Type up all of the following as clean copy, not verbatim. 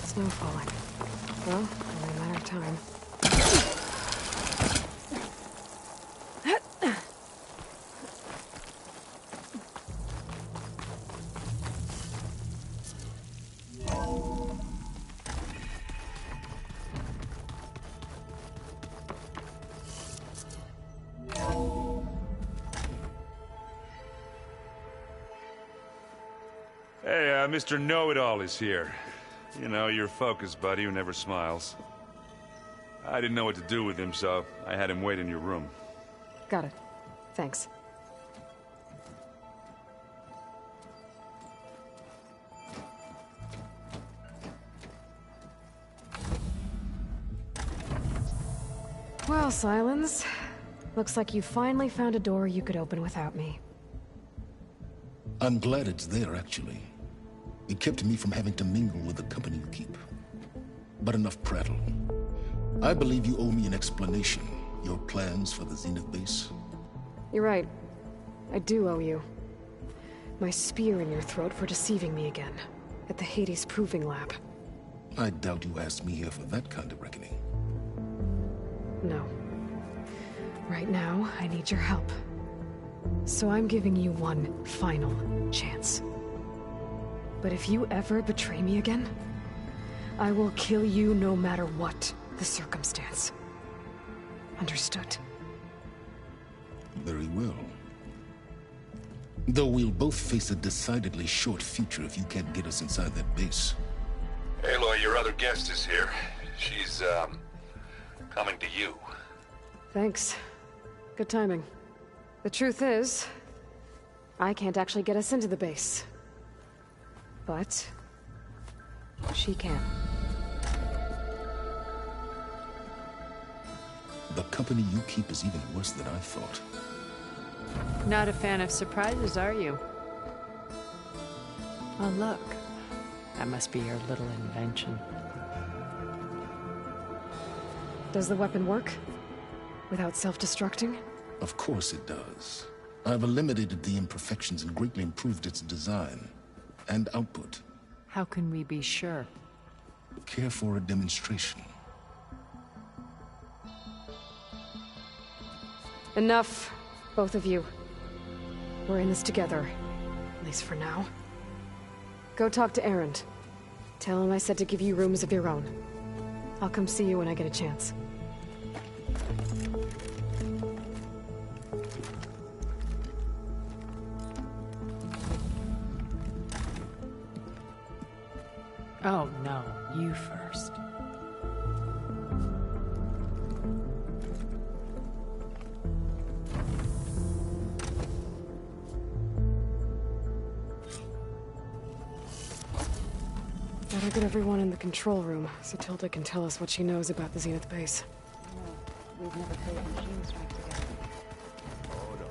Snow falling. Well, only a matter of time. Hey, Mr. Know-It-All is here. You know, your focus buddy who never smiles. I didn't know what to do with him, so I had him wait in your room. Got it. Thanks. Well, Silence. Looks like you finally found a door you could open without me. I'm glad it's there, actually. It kept me from having to mingle with the company you keep. But enough prattle. I believe you owe me an explanation. Your plans for the Zenith base? You're right. I do owe you. My spear in your throat for deceiving me again. At the Hades Proving Lab. I doubt you asked me here for that kind of reckoning. No. Right now, I need your help. So I'm giving you one final chance. But if you ever betray me again, I will kill you no matter what the circumstance. Understood? Very well. Though we'll both face a decidedly short future if you can't get us inside that base. Aloy, your other guest is here. She's, coming to you. Thanks. Good timing. The truth is, I can't actually get us into the base. But she can. The company you keep is even worse than I thought. Not a fan of surprises, are you? Oh, look. That must be your little invention. Does the weapon work? Without self-destructing? Of course it does. I've eliminated the imperfections and greatly improved its design and output. How can we be sure? Care for a demonstration? Enough, both of you. We're in this together, at least for now. Go talk to Erend. Tell him I said to give you rooms of your own. I'll come see you when I get a chance. Oh, no. You first. Better get everyone in the control room, so Tilda can tell us what she knows about the Zenith base. We've never played machine strike together. Oh no.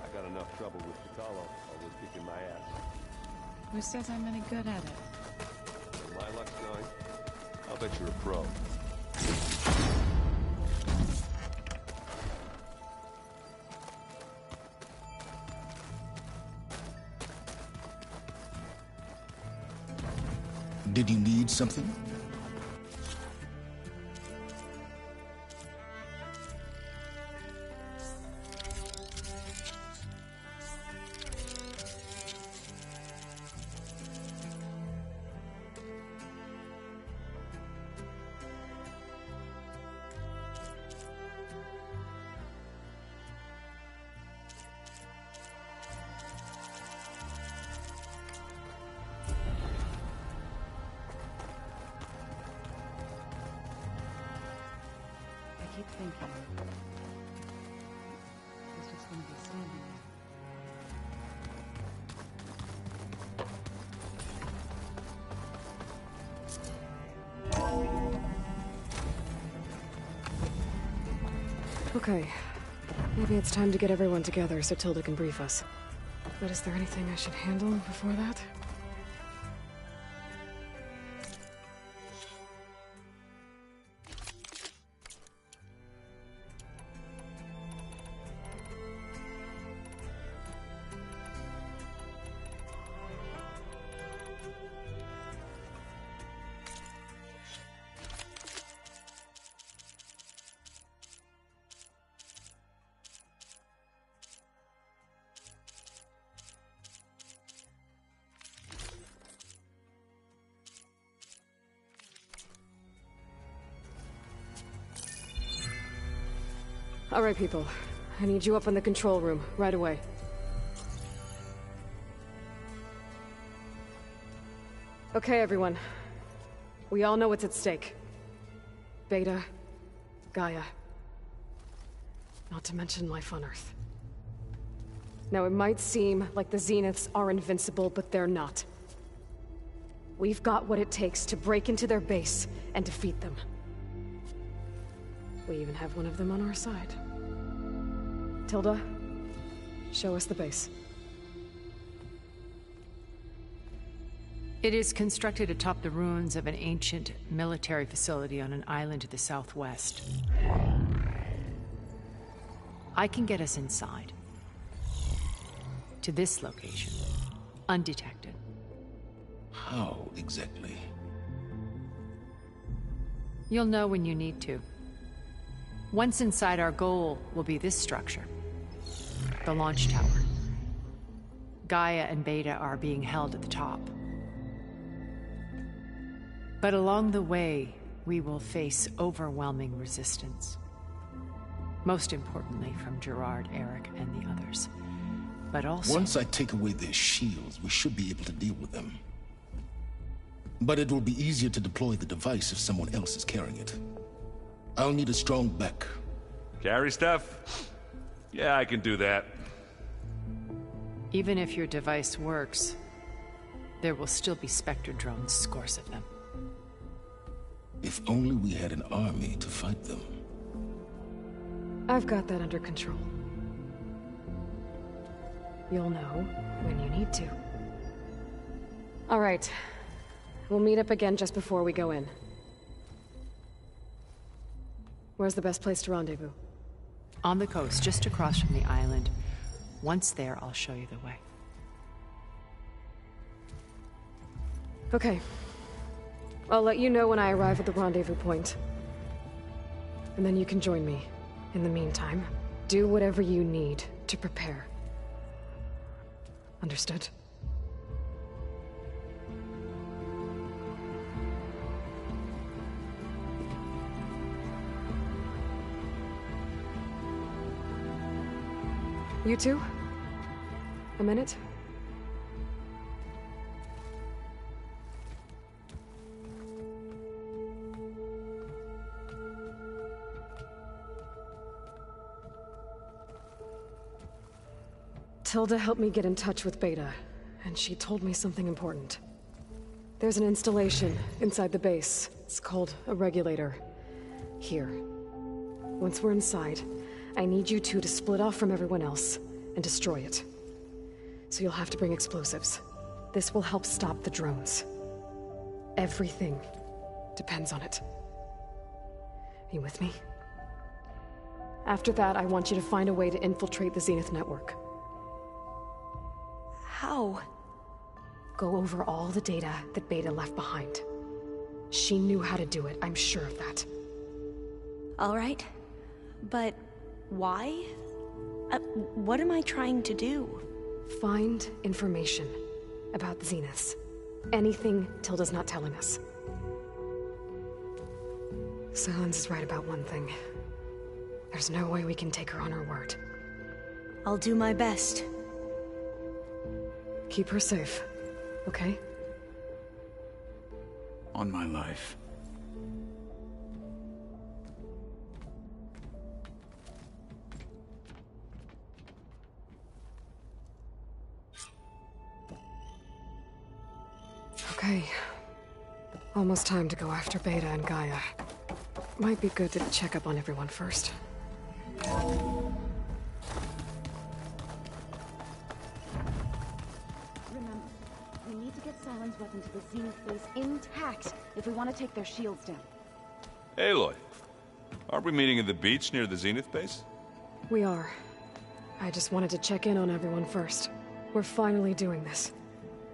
I got enough trouble with Vitalo, always kicking my ass. Who says I'm any good at it? Where my luck's going, I'll bet you're a pro. Did you need something? I keep thinking. He's just gonna be standing there. Okay. Maybe it's time to get everyone together so Tilda can brief us. But is there anything I should handle before that? All right, people. I need you up in the control room, right away. Okay, everyone. We all know what's at stake. Beta, Gaia. Not to mention life on Earth. Now, it might seem like the Zeniths are invincible, but they're not. We've got what it takes to break into their base and defeat them. We even have one of them on our side. Tilda, show us the base. It is constructed atop the ruins of an ancient military facility on an island to the southwest. I can get us inside. To this location. Undetected. How exactly? You'll know when you need to. Once inside, our goal will be this structure. The launch tower. Gaia and Beta are being held at the top. But along the way, we will face overwhelming resistance. Most importantly from Gerard, Eric, and the others. But also... Once I take away their shields, we should be able to deal with them. But it will be easier to deploy the device if someone else is carrying it. I'll need a strong back. Carry stuff? Yeah, I can do that. Even if your device works, there will still be Spectre drones, scores of them. If only we had an army to fight them. I've got that under control. You'll know when you need to. All right. We'll meet up again just before we go in. Where's the best place to rendezvous? On the coast, just across from the island. Once there, I'll show you the way. Okay. I'll let you know when I arrive at the rendezvous point. And then you can join me. In the meantime, do whatever you need to prepare. Understood? You two? A minute? Tilda helped me get in touch with Beta, and she told me something important. There's an installation inside the base. It's called a regulator. Here. Once we're inside, I need you two to split off from everyone else and destroy it. So you'll have to bring explosives. This will help stop the drones. Everything depends on it. You with me? After that, I want you to find a way to infiltrate the Zenith network. How? Go over all the data that Beta left behind. She knew how to do it, I'm sure of that. All right. But why? What am I trying to do? Find information about the Zeniths. Anything Tilda's not telling us. Silence is right about one thing. There's no way we can take her on her word. I'll do my best. Keep her safe, okay? On my life. Okay. Almost time to go after Beta and Gaia. Might be good to check up on everyone first. Remember, we need to get Silen's weapon to the Zenith base intact if we want to take their shields down. Aloy, aren't we meeting at the beach near the Zenith base? We are. I just wanted to check in on everyone first. We're finally doing this.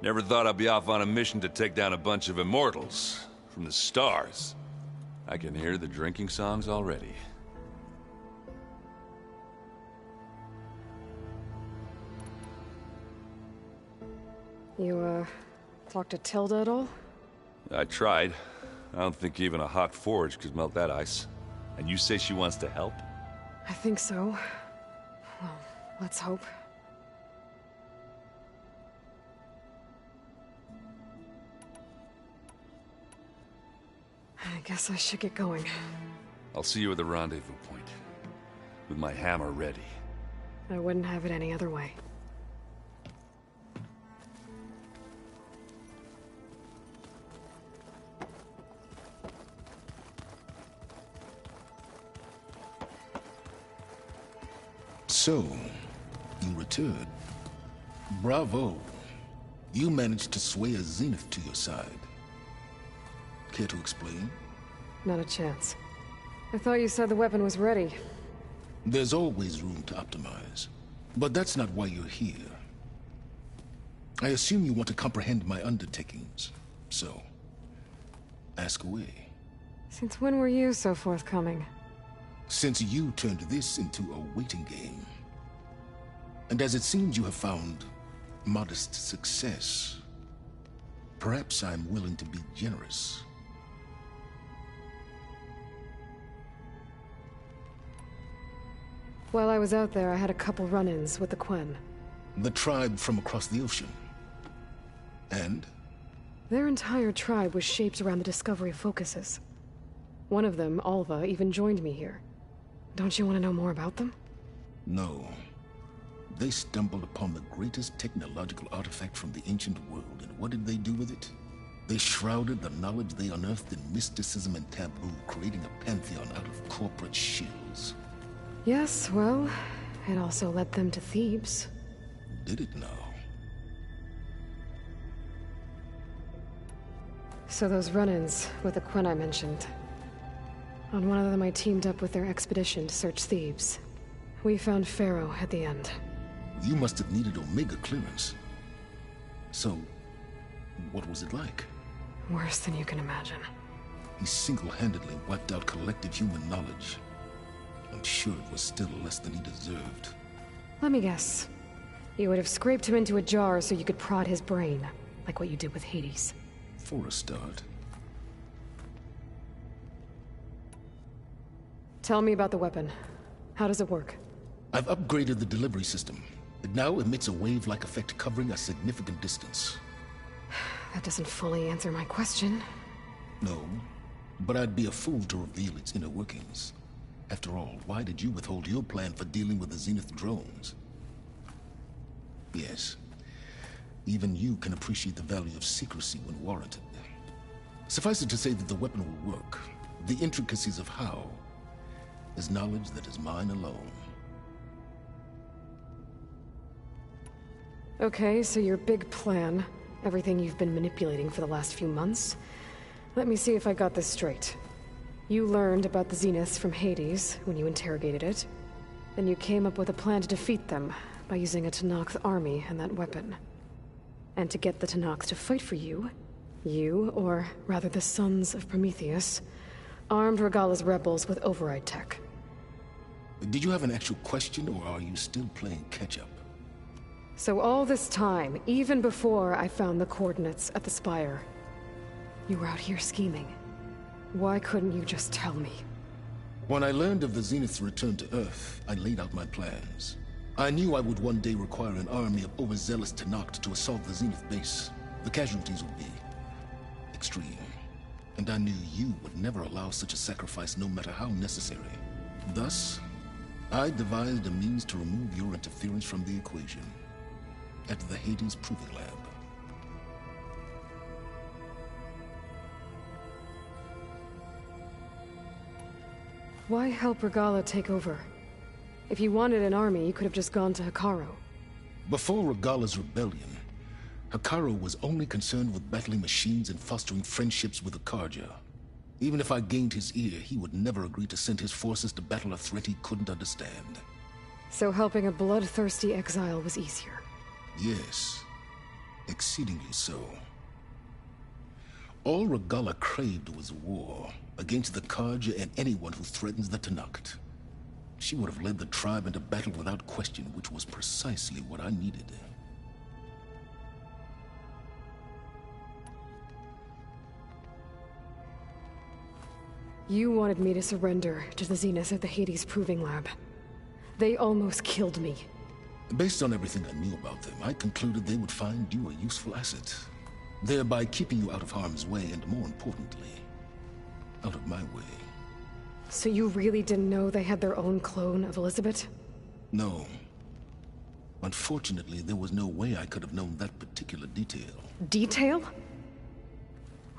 Never thought I'd be off on a mission to take down a bunch of immortals from the stars. I can hear the drinking songs already. You, talked to Tilda at all? I tried. I don't think even a hot forge could melt that ice. And you say she wants to help? I think so. Well, let's hope. I guess I should get going. I'll see you at the rendezvous point, with my hammer ready. I wouldn't have it any other way. So, you returned. Bravo. You managed to sway a Zenith to your side. Care to explain? Not a chance. I thought you said the weapon was ready. There's always room to optimize. But that's not why you're here. I assume you want to comprehend my undertakings. So, ask away. Since when were you so forthcoming? Since you turned this into a waiting game. And as it seems you have found modest success, perhaps I'm willing to be generous. While I was out there, I had a couple run-ins with the Quen. The tribe from across the ocean. And? Their entire tribe was shaped around the discovery of focuses. One of them, Alva, even joined me here. Don't you want to know more about them? No. They stumbled upon the greatest technological artifact from the ancient world, and what did they do with it? They shrouded the knowledge they unearthed in mysticism and taboo, creating a pantheon out of corporate shills. Yes, well, it also led them to Thebes. Did it now? So those run-ins with the Quen I mentioned. On one of them I teamed up with their expedition to search Thebes. We found Pharaoh at the end. You must have needed Omega clearance. So, what was it like? Worse than you can imagine. He single-handedly wiped out collective human knowledge. I'm sure it was still less than he deserved. Let me guess. You would have scraped him into a jar so you could prod his brain, like what you did with Hades. For a start. Tell me about the weapon. How does it work? I've upgraded the delivery system. It now emits a wave-like effect covering a significant distance. That doesn't fully answer my question. No, but I'd be a fool to reveal its inner workings. After all, why did you withhold your plan for dealing with the Zenith drones? Yes, even you can appreciate the value of secrecy when warranted. Suffice it to say that the weapon will work. The intricacies of how is knowledge that is mine alone. Okay, so your big plan, everything you've been manipulating for the last few months. Let me see if I got this straight. You learned about the Zeniths from Hades when you interrogated it. Then you came up with a plan to defeat them by using a Tenakth army and that weapon. And to get the Tenakth to fight for you, or rather the Sons of Prometheus, armed Regalla's rebels with override tech. Did you have an actual question, or are you still playing catch-up? So all this time, even before I found the coordinates at the Spire, you were out here scheming. Why couldn't you just tell me? When I learned of the Zenith's return to Earth, I laid out my plans. I knew I would one day require an army of overzealous Tenakth to assault the Zenith base. The casualties would be extreme. And I knew you would never allow such a sacrifice, no matter how necessary. Thus, I devised a means to remove your interference from the equation. At the Hades Proving Lab. Why help Regalla take over? If you wanted an army, you could have just gone to Hekarro. Before Regalla's rebellion, Hekarro was only concerned with battling machines and fostering friendships with the Karja. Even if I gained his ear, he would never agree to send his forces to battle a threat he couldn't understand. So helping a bloodthirsty exile was easier. Yes, exceedingly so. All Regalla craved was war against the Karja and anyone who threatens the Tenakth. She would have led the tribe into battle without question, which was precisely what I needed. You wanted me to surrender to the Zeniths at the Hades Proving Lab. They almost killed me. Based on everything I knew about them, I concluded they would find you a useful asset, thereby keeping you out of harm's way and, more importantly, out of my way. So you really didn't know they had their own clone of Elizabeth? No. Unfortunately, there was no way I could have known that particular detail. Detail?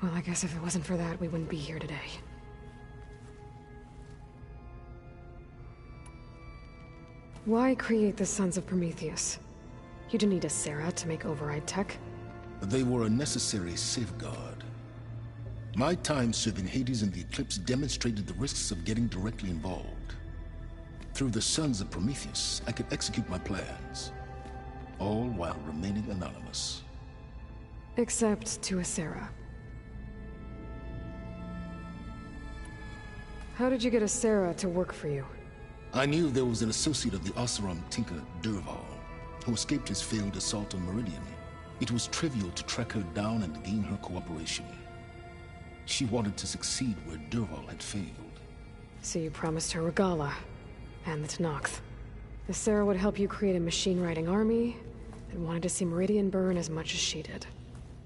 Well, I guess if it wasn't for that, we wouldn't be here today. Why create the Sons of Prometheus? You didn't need a Sarah to make override tech. They were a necessary safeguard. My time serving Hades and the Eclipse demonstrated the risks of getting directly involved. Through the Sons of Prometheus, I could execute my plans, all while remaining anonymous. Except to a Sarah. How did you get a Sarah to work for you? I knew there was an associate of the Oseram tinker, Varl, who escaped his failed assault on Meridian. It was trivial to track her down and gain her cooperation. She wanted to succeed where Varl had failed. So you promised her Regala, and the Tenakth. The Sarah would help you create a machine-riding army that wanted to see Meridian burn as much as she did.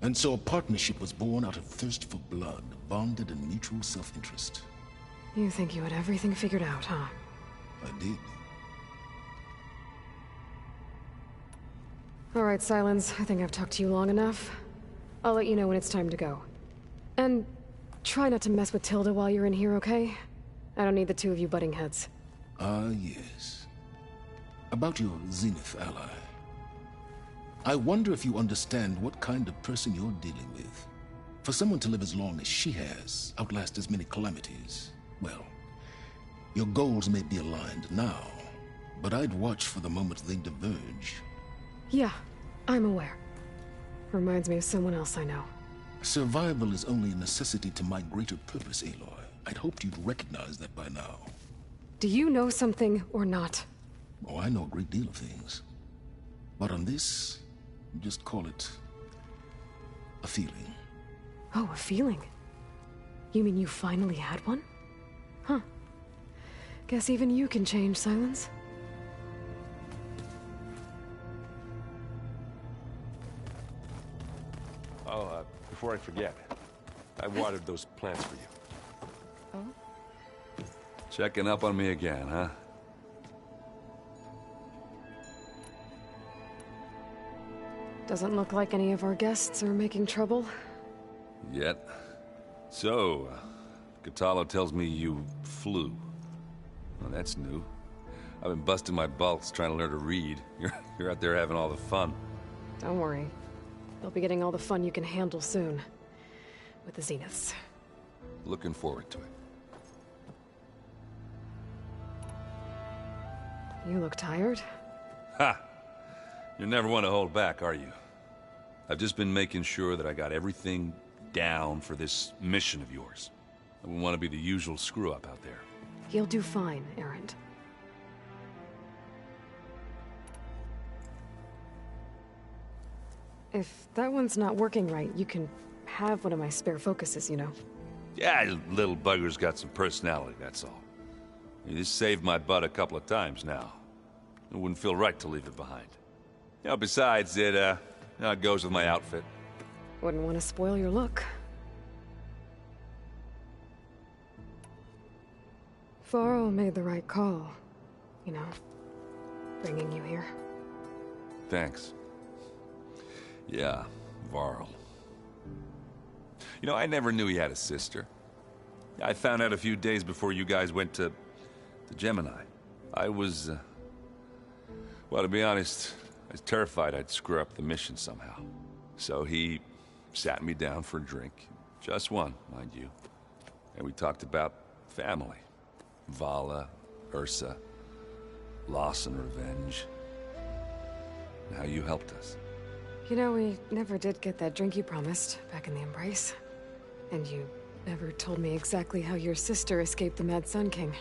And so a partnership was born out of thirst for blood, bonded in mutual self-interest. You think you had everything figured out, huh? I did. All right, Silence. I think I've talked to you long enough. I'll let you know when it's time to go. And try not to mess with Tilda while you're in here, okay? I don't need the two of you butting heads. Ah, yes. About your Zenith ally. I wonder if you understand what kind of person you're dealing with. For someone to live as long as she has, outlast as many calamities, well, your goals may be aligned now, but I'd watch for the moment they diverge. Yeah, I'm aware. Reminds me of someone else I know. Survival is only a necessity to my greater purpose, Aloy. I'd hoped you'd recognize that by now. Do you know something or not? Oh, I know a great deal of things. But on this, just call it a feeling. Oh, a feeling? You mean you finally had one? Huh. Guess even you can change, Silence. Oh, before I forget, I watered those plants for you. Oh? Checking up on me again, huh? Doesn't look like any of our guests are making trouble. Yet. So, Katalo tells me you flew. Well, that's new. I've been busting my balls trying to learn to read. You're out there having all the fun. Don't worry. You'll be getting all the fun you can handle soon. With the Zeniths. Looking forward to it. You look tired. Ha! You never want to hold back, are you? I've just been making sure that I got everything down for this mission of yours. I wouldn't want to be the usual screw-up out there. You'll do fine, Erend. If that one's not working right, you can have one of my spare focuses, you know. Yeah, little bugger's got some personality, that's all. You just saved my butt a couple of times now. It wouldn't feel right to leave it behind. You know, besides, it goes with my outfit. Wouldn't want to spoil your look. Varl made the right call. You know, bringing you here. Thanks. Yeah, Varl. You know, I never knew he had a sister. I found out a few days before you guys went to Gemini. I was, well, to be honest, I was terrified I'd screw up the mission somehow. So he sat me down for a drink. Just one, mind you. And we talked about family. Vala, Ursa, loss and revenge. And how you helped us. You know, we never did get that drink you promised back in the Embrace. And you never told me exactly how your sister escaped the Mad Sun King.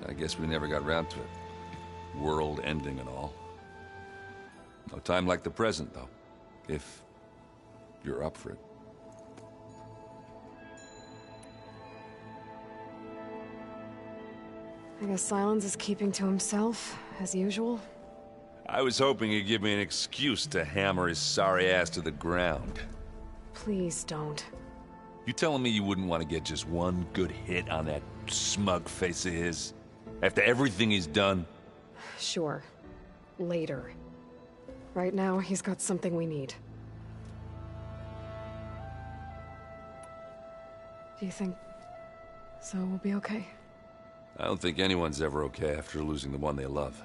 I guess we never got around to it. World ending and all. No time like the present, though. If you're up for it. I guess Silence is keeping to himself, as usual. I was hoping he'd give me an excuse to hammer his sorry ass to the ground. Please don't. You telling me you wouldn't want to get just one good hit on that smug face of his? After everything he's done? Sure. Later. Right now, he's got something we need. Do you think Zoe will be okay? I don't think anyone's ever okay after losing the one they love.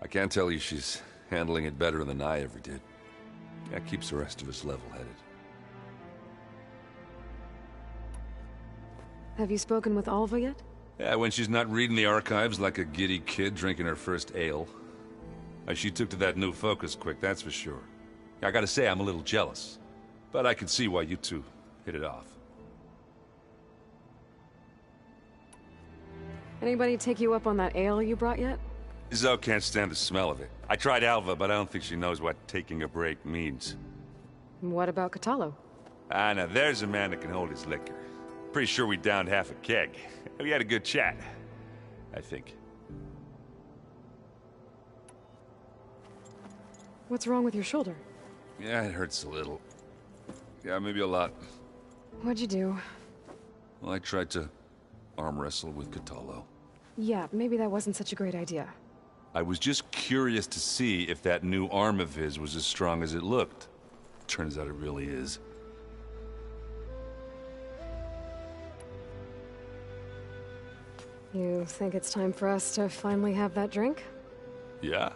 I can't tell you she's handling it better than I ever did. That keeps the rest of us level-headed. Have you spoken with Alva yet? Yeah, when she's not reading the archives like a giddy kid drinking her first ale. She took to that new focus quick, that's for sure. I gotta say, I'm a little jealous. But I can see why you two hit it off. Anybody take you up on that ale you brought yet? Zoe can't stand the smell of it. I tried Alva, but I don't think she knows what taking a break means. What about Catalo? Ah, now there's a man that can hold his liquor. Pretty sure we downed half a keg. We had a good chat, I think. What's wrong with your shoulder? Yeah, it hurts a little. Yeah, maybe a lot. What'd you do? Well, I tried to arm wrestle with Catalo. Yeah, maybe that wasn't such a great idea. I was just curious to see if that new arm of his was as strong as it looked. Turns out it really is. You think it's time for us to finally have that drink? Yeah.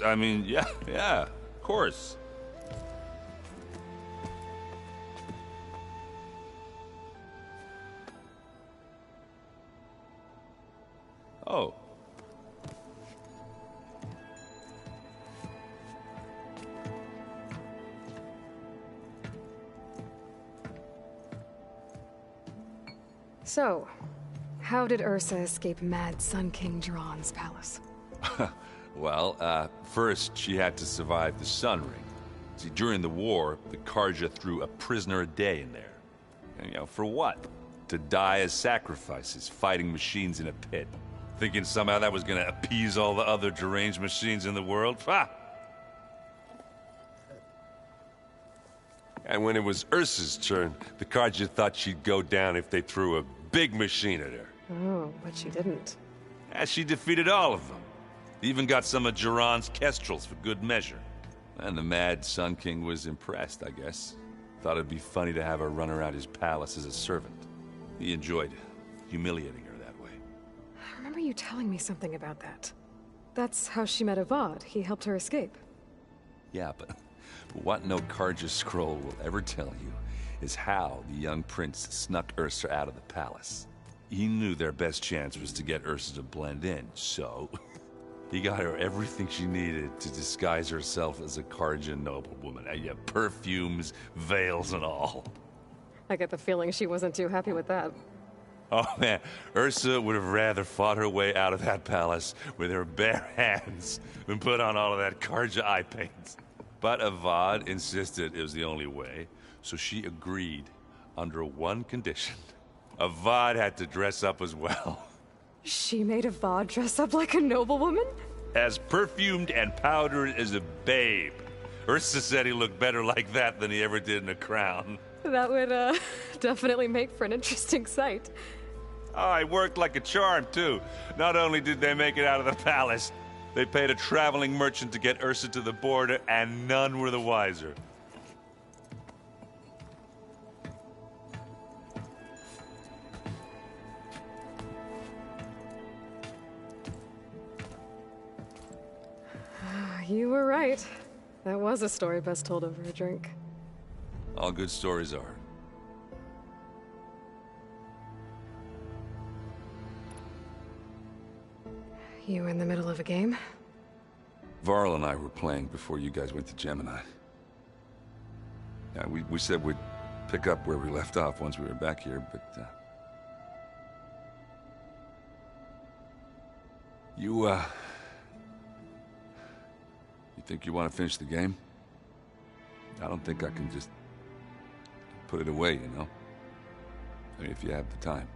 I mean, yeah, of course. Oh. So, how did Ursa escape Mad Sun King Jiran's palace? Well, first she had to survive the Sun Ring. See, during the war, the Karja threw a prisoner a day in there. And, you know, for what? To die as sacrifices, fighting machines in a pit. Thinking somehow that was gonna appease all the other deranged machines in the world? Ha! And when it was Ursa's turn, the Karja thought she'd go down if they threw a big machine at her. Oh, but she didn't. And she defeated all of them. Even got some of Jiran's kestrels for good measure. And the Mad Sun King was impressed, I guess. Thought it'd be funny to have her run around his palace as a servant. He enjoyed humiliating her that way. I remember you telling me something about that. That's how she met Avad. He helped her escape. Yeah, but what no Karja scroll will ever tell you is how the young prince snuck Ursa out of the palace. He knew their best chance was to get Ursa to blend in, so he got her everything she needed to disguise herself as a Karja noblewoman. Yeah, perfumes, veils, and all. I get the feeling she wasn't too happy with that. Oh man, Ursa would have rather fought her way out of that palace with her bare hands than put on all of that Karja eye paint. But Avad insisted it was the only way, so she agreed under one condition. Avad had to dress up as well. She made Avad dress up like a noblewoman? As perfumed and powdered as a babe. Ursa said he looked better like that than he ever did in a crown. That would, definitely make for an interesting sight. Oh, it worked like a charm, too. Not only did they make it out of the palace, they paid a traveling merchant to get Ursa to the border, and none were the wiser. You were right. That was a story best told over a drink. All good stories are. You in the middle of a game? Varl and I were playing before you guys went to Gemini. Yeah, we said we'd pick up where we left off once we were back here, but, You think you want to finish the game? I don't think I can just put it away, you know? I mean, if you have the time.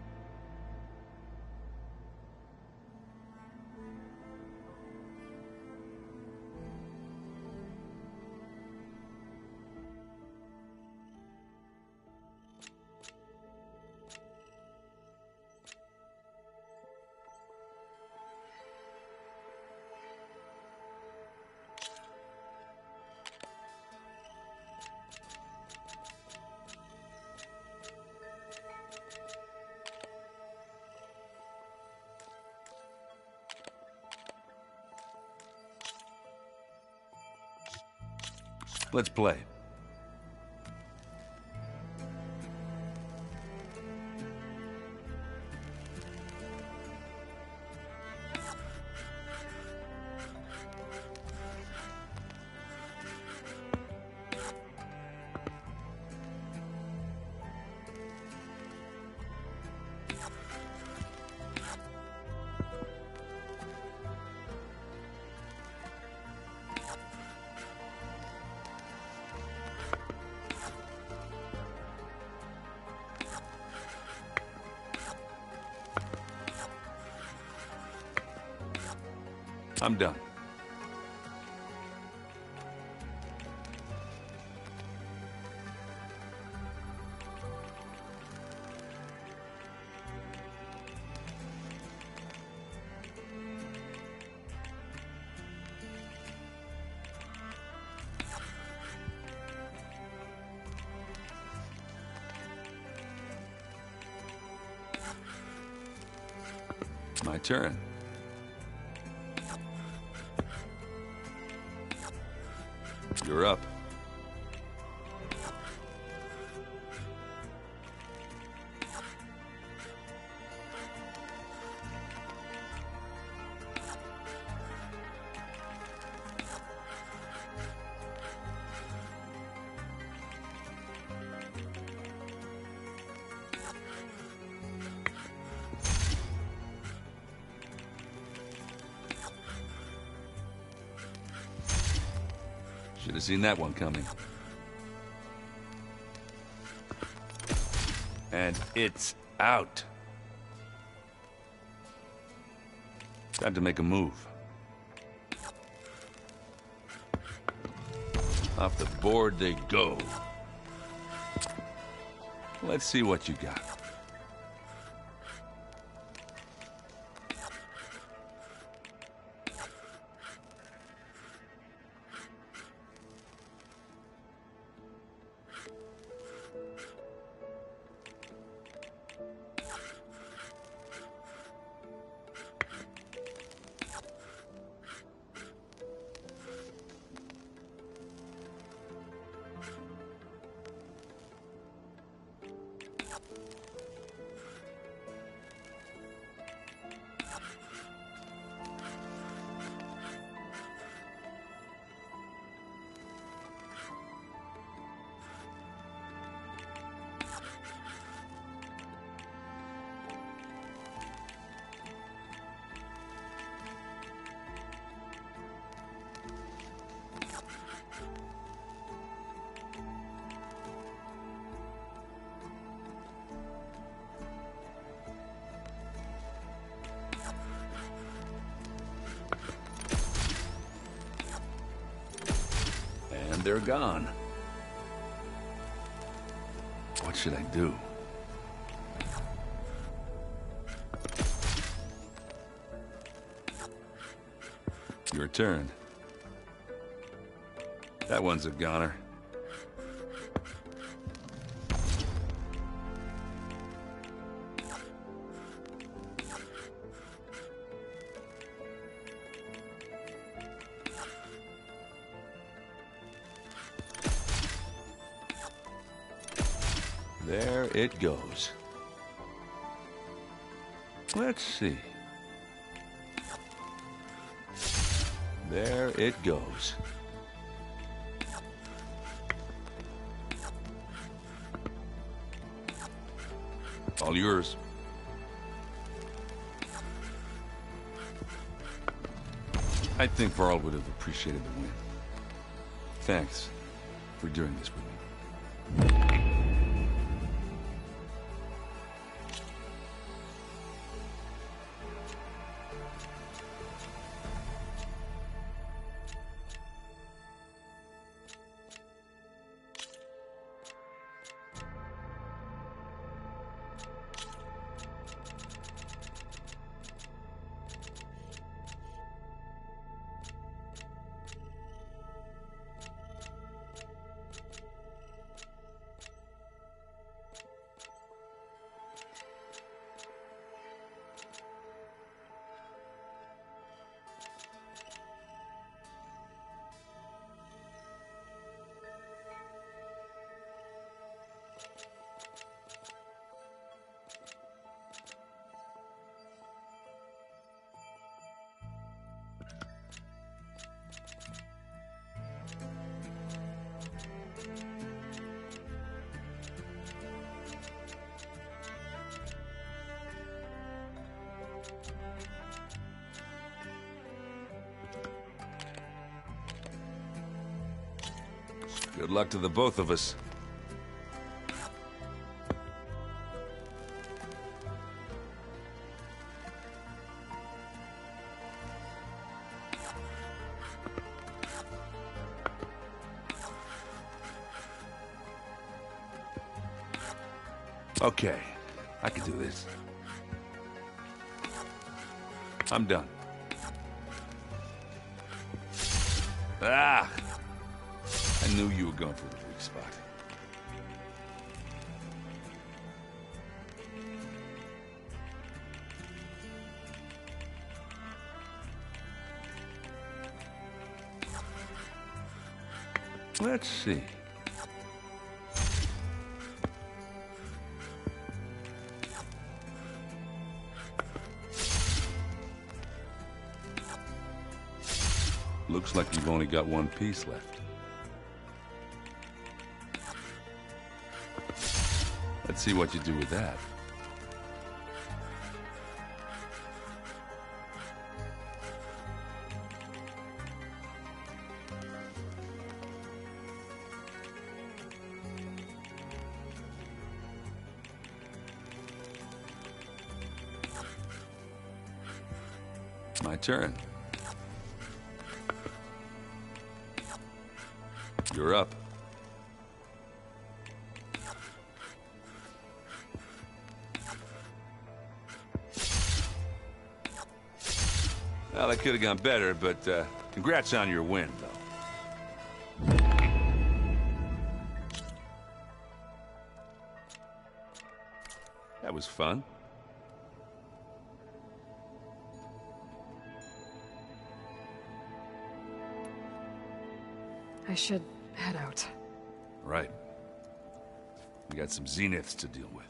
Let's play. I'm done. My turn. You're up. Should have seen that one coming. And it's out. Time to make a move. Off the board they go. Let's see what you got. They're gone. What should I do? Your turn. That one's a goner. There it goes. Let's see. There it goes. All yours. I think Varl would have appreciated the win. Thanks for doing this with me. Good luck to the both of us. Okay, I can do this. I'm done. Ah! I knew you were going for the weak spot. Let's see. Looks like you've only got one piece left. Let's see what you do with that. My turn. You're up. Well, that could have gone better, but congrats on your win, though. That was fun. I should head out. Right. We got some zeniths to deal with.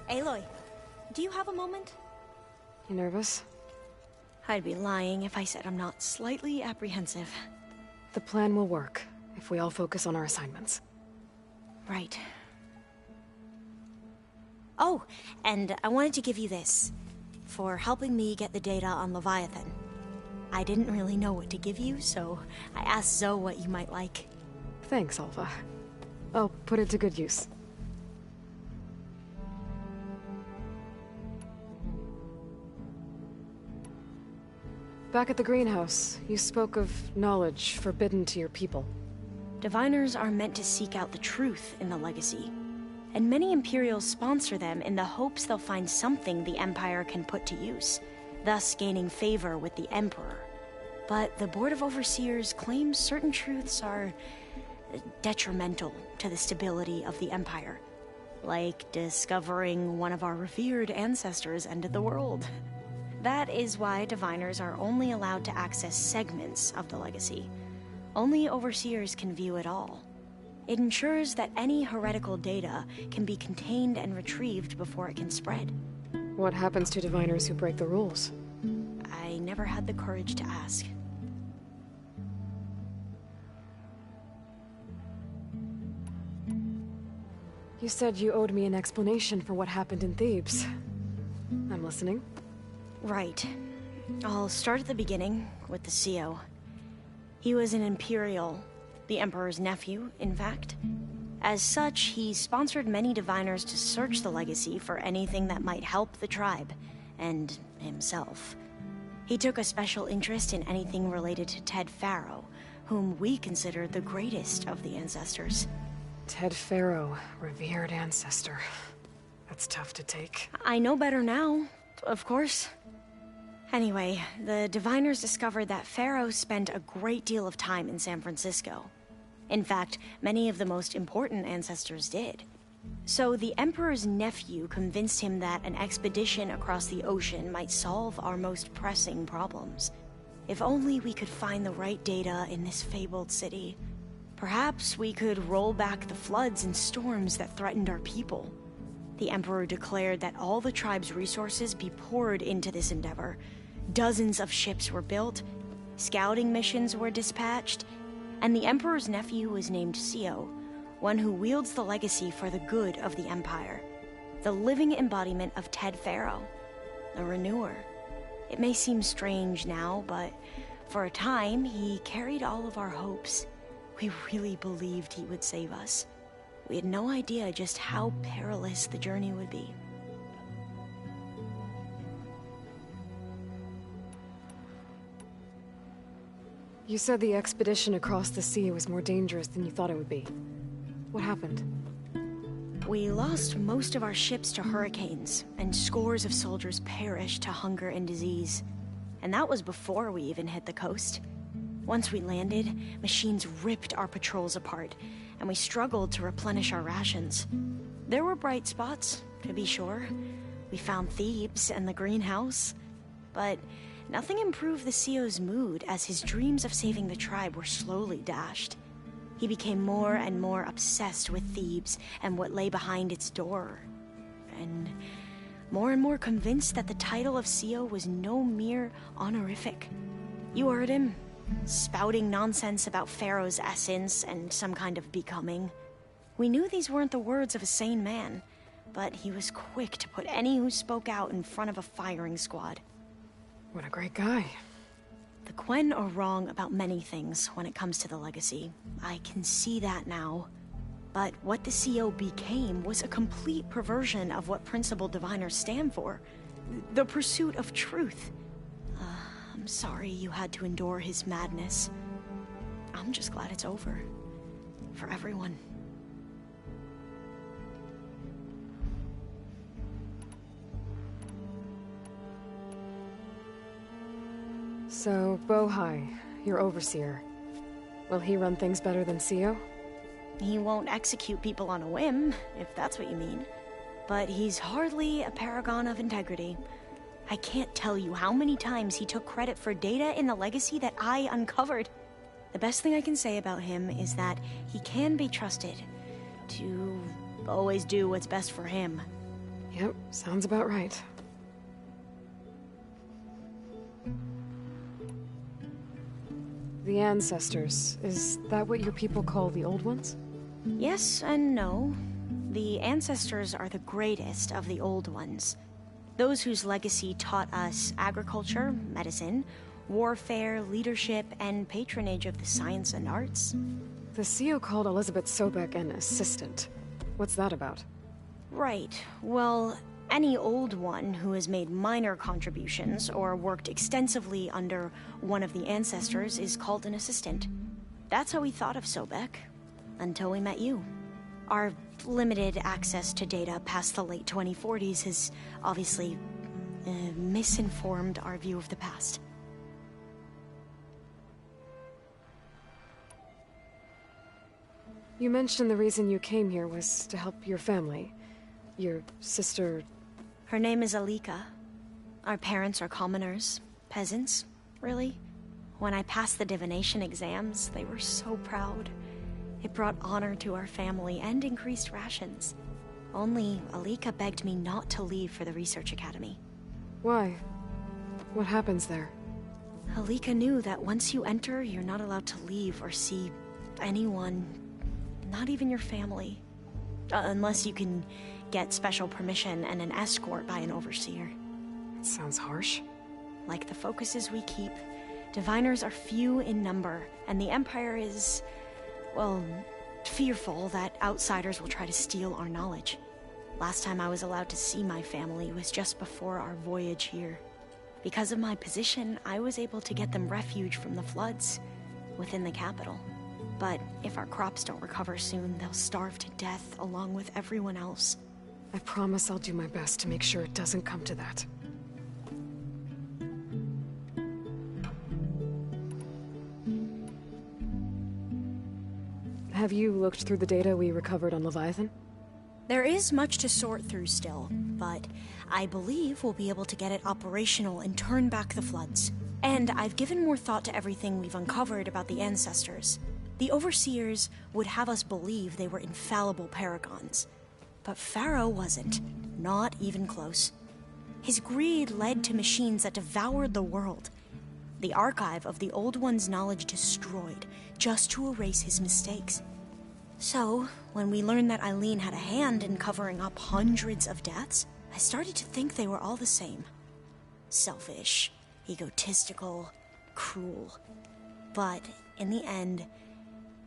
Aloy, do you have a moment? You nervous? I'd be lying if I said I'm not slightly apprehensive. The plan will work, if we all focus on our assignments. Right. Oh, and I wanted to give you this, for helping me get the data on Leviathan. I didn't really know what to give you, so I asked Zoe what you might like. Thanks, Alva. I'll put it to good use. Back at the greenhouse, you spoke of knowledge forbidden to your people. Diviners are meant to seek out the truth in the Legacy, and many Imperials sponsor them in the hopes they'll find something the Empire can put to use, thus gaining favor with the Emperor. But the Board of Overseers claims certain truths are detrimental to the stability of the Empire, like discovering one of our revered ancestors ended the world. That is why Diviners are only allowed to access segments of the Legacy. Only Overseers can view it all. It ensures that any heretical data can be contained and retrieved before it can spread. What happens to Diviners who break the rules? I never had the courage to ask. You said you owed me an explanation for what happened in Thebes. I'm listening. Right. I'll start at the beginning, with the CO. He was an Imperial, the Emperor's nephew, in fact. As such, he sponsored many Diviners to search the Legacy for anything that might help the tribe, and himself. He took a special interest in anything related to Ted Faro, whom we consider the greatest of the ancestors. Ted Faro, revered ancestor. That's tough to take. I know better now, of course. Anyway, the Diviners discovered that Faro spent a great deal of time in San Francisco. In fact, many of the most important ancestors did. So the Emperor's nephew convinced him that an expedition across the ocean might solve our most pressing problems. If only we could find the right data in this fabled city. Perhaps we could roll back the floods and storms that threatened our people. The Emperor declared that all the tribe's resources be poured into this endeavor, Dozens of ships were built, scouting missions were dispatched, and the Emperor's nephew was named Sio, one who wields the legacy for the good of the Empire. The living embodiment of Ted Faro, a renewer. It may seem strange now, but for a time, he carried all of our hopes. We really believed he would save us. We had no idea just how perilous the journey would be. You said the expedition across the sea was more dangerous than you thought it would be. What happened? We lost most of our ships to hurricanes, and scores of soldiers perished to hunger and disease. And that was before we even hit the coast. Once we landed, machines ripped our patrols apart, and we struggled to replenish our rations. There were bright spots, to be sure. We found Thebes and the greenhouse, but nothing improved the CEO's mood as his dreams of saving the tribe were slowly dashed. He became more and more obsessed with Thebes and what lay behind its door, and more convinced that the title of CEO was no mere honorific. You heard him, spouting nonsense about Pharaoh's essence and some kind of becoming. We knew these weren't the words of a sane man, but he was quick to put any who spoke out in front of a firing squad. What a great guy. The Quen are wrong about many things when it comes to the legacy. I can see that now. But what the CO became was a complete perversion of what principled diviners stand for. The pursuit of truth. I'm sorry you had to endure his madness. I'm just glad it's over. For everyone. So, Bohai, your overseer. Will he run things better than CEO? He won't execute people on a whim, if that's what you mean. But he's hardly a paragon of integrity. I can't tell you how many times he took credit for data in the legacy that I uncovered. The best thing I can say about him is that he can be trusted to always do what's best for him. Yep, sounds about right. The ancestors, is that what your people call the old ones? Yes and no. The ancestors are the greatest of the old ones. Those whose legacy taught us agriculture, medicine, warfare, leadership, and patronage of the science and arts. The CEO called Elizabeth Sobek an assistant. What's that about? Right. Well, any old one who has made minor contributions or worked extensively under one of the ancestors is called an assistant. That's how we thought of Sobek, until we met you. Our limited access to data past the late 2040s has obviously misinformed our view of the past. You mentioned the reason you came here was to help your family. Your sister... Her name is Alika. Our parents are commoners, peasants, really. When I passed the divination exams, they were so proud. It brought honor to our family and increased rations. Only Alika begged me not to leave for the research academy. Why? What happens there? Alika knew that once you enter, you're not allowed to leave or see anyone, not even your family. Unless you can get special permission and an escort by an overseer. It sounds harsh. Like the focuses we keep, diviners are few in number, and the Empire is, well, fearful that outsiders will try to steal our knowledge. Last time I was allowed to see my family was just before our voyage here. Because of my position, I was able to get them refuge from the floods within the capital. But if our crops don't recover soon, they'll starve to death along with everyone else. I promise I'll do my best to make sure it doesn't come to that. Have you looked through the data we recovered on Leviathan? There is much to sort through still, but I believe we'll be able to get it operational and turn back the floods. And I've given more thought to everything we've uncovered about the ancestors. The overseers would have us believe they were infallible paragons. But Pharaoh wasn't. Not even close. His greed led to machines that devoured the world. The archive of the Old One's knowledge destroyed, just to erase his mistakes. So, when we learned that Eileen had a hand in covering up hundreds of deaths, I started to think they were all the same. Selfish, egotistical, cruel. But, in the end,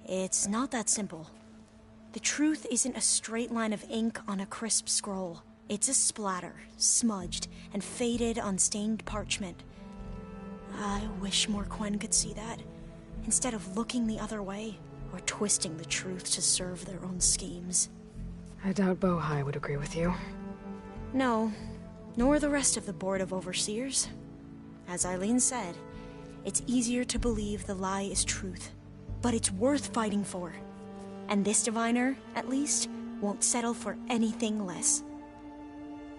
it's not that simple. The truth isn't a straight line of ink on a crisp scroll. It's a splatter, smudged, and faded on stained parchment. I wish more Quen could see that, instead of looking the other way, or twisting the truth to serve their own schemes. I doubt Bohai would agree with you. No, nor the rest of the Board of Overseers. As Eileen said, it's easier to believe the lie is truth, but it's worth fighting for. And this diviner, at least, won't settle for anything less.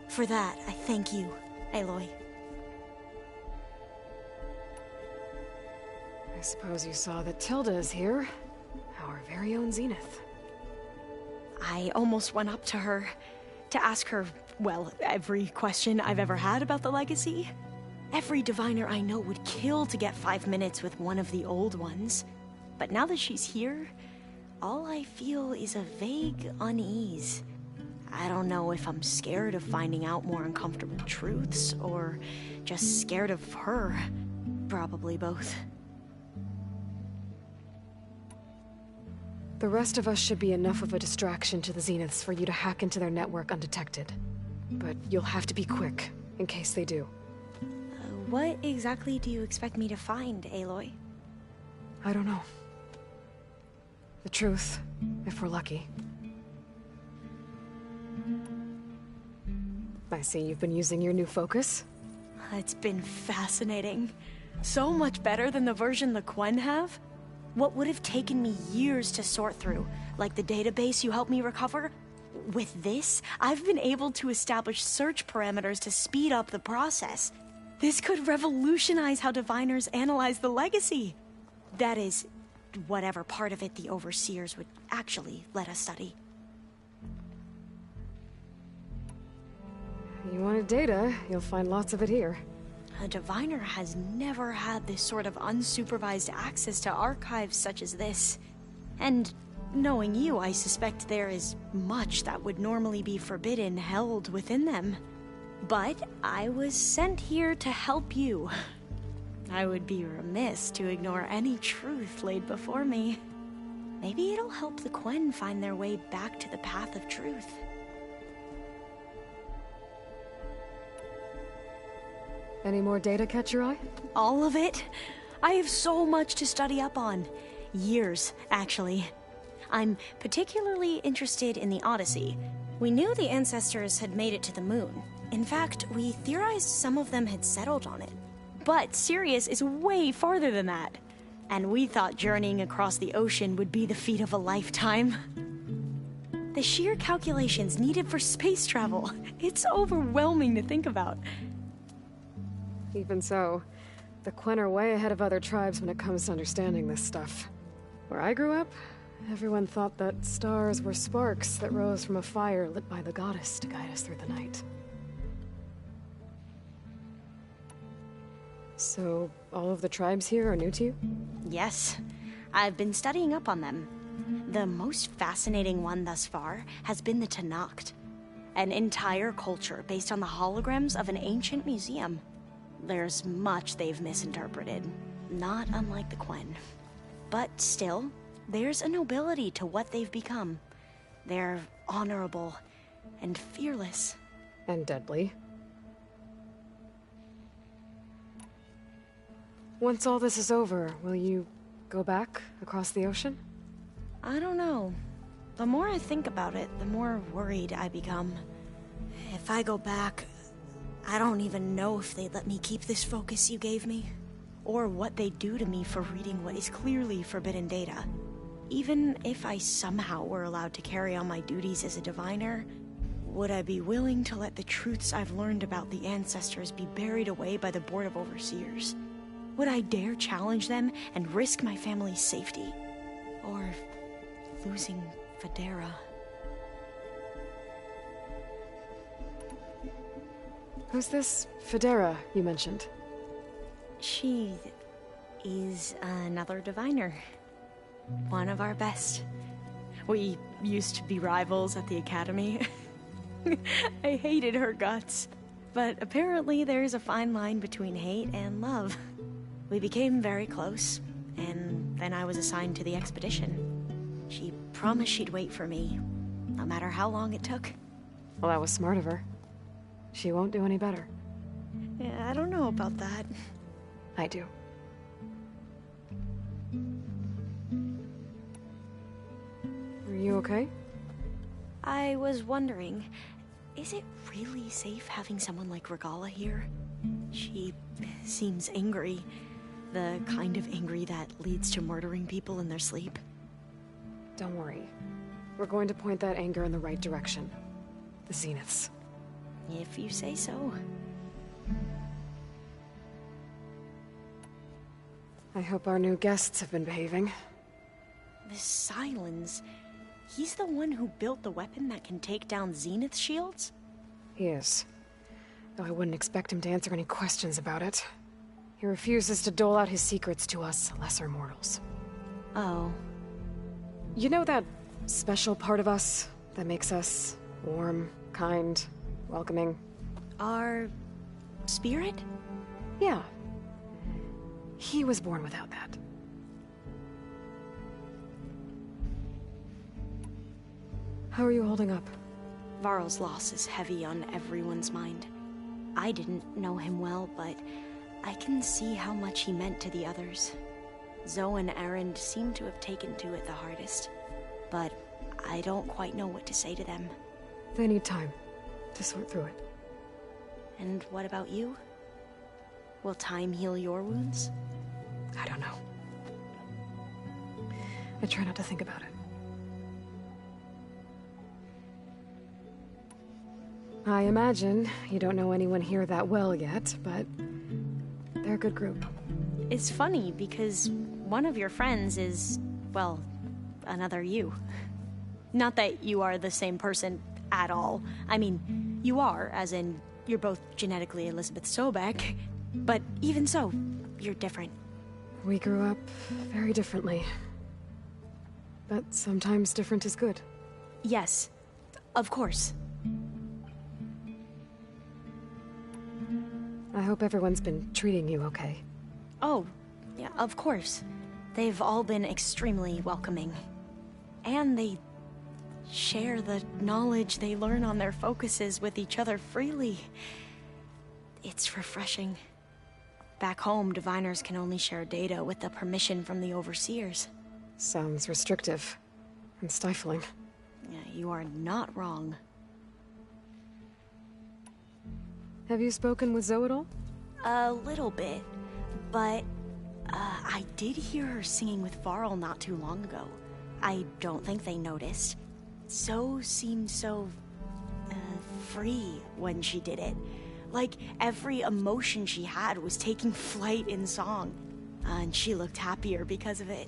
For that, I thank you, Aloy. I suppose you saw that Tilda is here. Our very own Zenith. I almost went up to her to ask her, well, every question I've ever had about the legacy. Every diviner I know would kill to get 5 minutes with one of the old ones. But now that she's here, all I feel is a vague unease. I don't know if I'm scared of finding out more uncomfortable truths, or just scared of her. Probably both. The rest of us should be enough of a distraction to the Zeniths for you to hack into their network undetected. But you'll have to be quick, in case they do. What exactly do you expect me to find, Aloy? I don't know. The truth, if we're lucky. I see you've been using your new focus. It's been fascinating. So much better than the version the Quen have. What would have taken me years to sort through, like the database you helped me recover, with this, I've been able to establish search parameters to speed up the process. This could revolutionize how diviners analyze the legacy. That is, whatever part of it the Overseers would actually let us study. You wanted data, you'll find lots of it here. A diviner has never had this sort of unsupervised access to archives such as this. And knowing you, I suspect there is much that would normally be forbidden held within them. But I was sent here to help you. I would be remiss to ignore any truth laid before me. Maybe it'll help the Quen find their way back to the path of truth. Any more data catch your eye? All of it? I have so much to study up on. Years, actually. I'm particularly interested in the Odyssey. We knew the ancestors had made it to the moon. In fact, we theorized some of them had settled on it. But Sirius is way farther than that. And we thought journeying across the ocean would be the feat of a lifetime. The sheer calculations needed for space travel, it's overwhelming to think about. Even so, the Quen are way ahead of other tribes when it comes to understanding this stuff. Where I grew up, everyone thought that stars were sparks that rose from a fire lit by the goddess to guide us through the night. So, all of the tribes here are new to you? Yes, I've been studying up on them. The most fascinating one thus far has been the Tenakth, an entire culture based on the holograms of an ancient museum. There's much they've misinterpreted, not unlike the Quen. But still, there's a nobility to what they've become. They're honorable and fearless. And deadly. Once all this is over, will you go back across the ocean? I don't know. The more I think about it, the more worried I become. If I go back, I don't even know if they'd let me keep this focus you gave me, or what they'd do to me for reading what is clearly forbidden data. Even if I somehow were allowed to carry on my duties as a diviner, would I be willing to let the truths I've learned about the ancestors be buried away by the Board of Overseers? Would I dare challenge them and risk my family's safety? Or losing Federa? Who's this Federa you mentioned? She is another diviner. One of our best. We used to be rivals at the academy. I hated her guts. But apparently there's a fine line between hate and love. We became very close, and then I was assigned to the expedition. She promised she'd wait for me, no matter how long it took. Well, that was smart of her. She won't do any better. Yeah, I don't know about that. I do. Are you okay? I was wondering, is it really safe having someone like Regala here? She seems angry. The kind of angry that leads to murdering people in their sleep. Don't worry. We're going to point that anger in the right direction. The Zeniths. If you say so. I hope our new guests have been behaving. This Silence, he's the one who built the weapon that can take down Zenith shields? He is. Though I wouldn't expect him to answer any questions about it. He refuses to dole out his secrets to us lesser mortals. Oh. You know that special part of us that makes us warm, kind, welcoming? Our spirit? Yeah. He was born without that. How are you holding up? Varl's loss is heavy on everyone's mind. I didn't know him well, but I can see how much he meant to the others. Zoe and Erend seem to have taken to it the hardest, but I don't quite know what to say to them. They need time to sort through it. And what about you? Will time heal your wounds? I don't know. I try not to think about it. I imagine you don't know anyone here that well yet, but they're a good group. It's funny because one of your friends is, well, another you. Not that you are the same person at all. I mean, you are, as in, you're both genetically Elizabeth Sobek, but even so, you're different. We grew up very differently. But sometimes different is good. Yes, of course. I hope everyone's been treating you okay. Oh, yeah, of course. They've all been extremely welcoming. And they share the knowledge they learn on their focuses with each other freely. It's refreshing. Back home, diviners can only share data with the permission from the overseers. Sounds restrictive and stifling. Yeah, you are not wrong. Have you spoken with Zoe at all? A little bit, but I did hear her singing with Varl not too long ago. I don't think they noticed. Zoe seemed so free when she did it. Like every emotion she had was taking flight in song. And she looked happier because of it.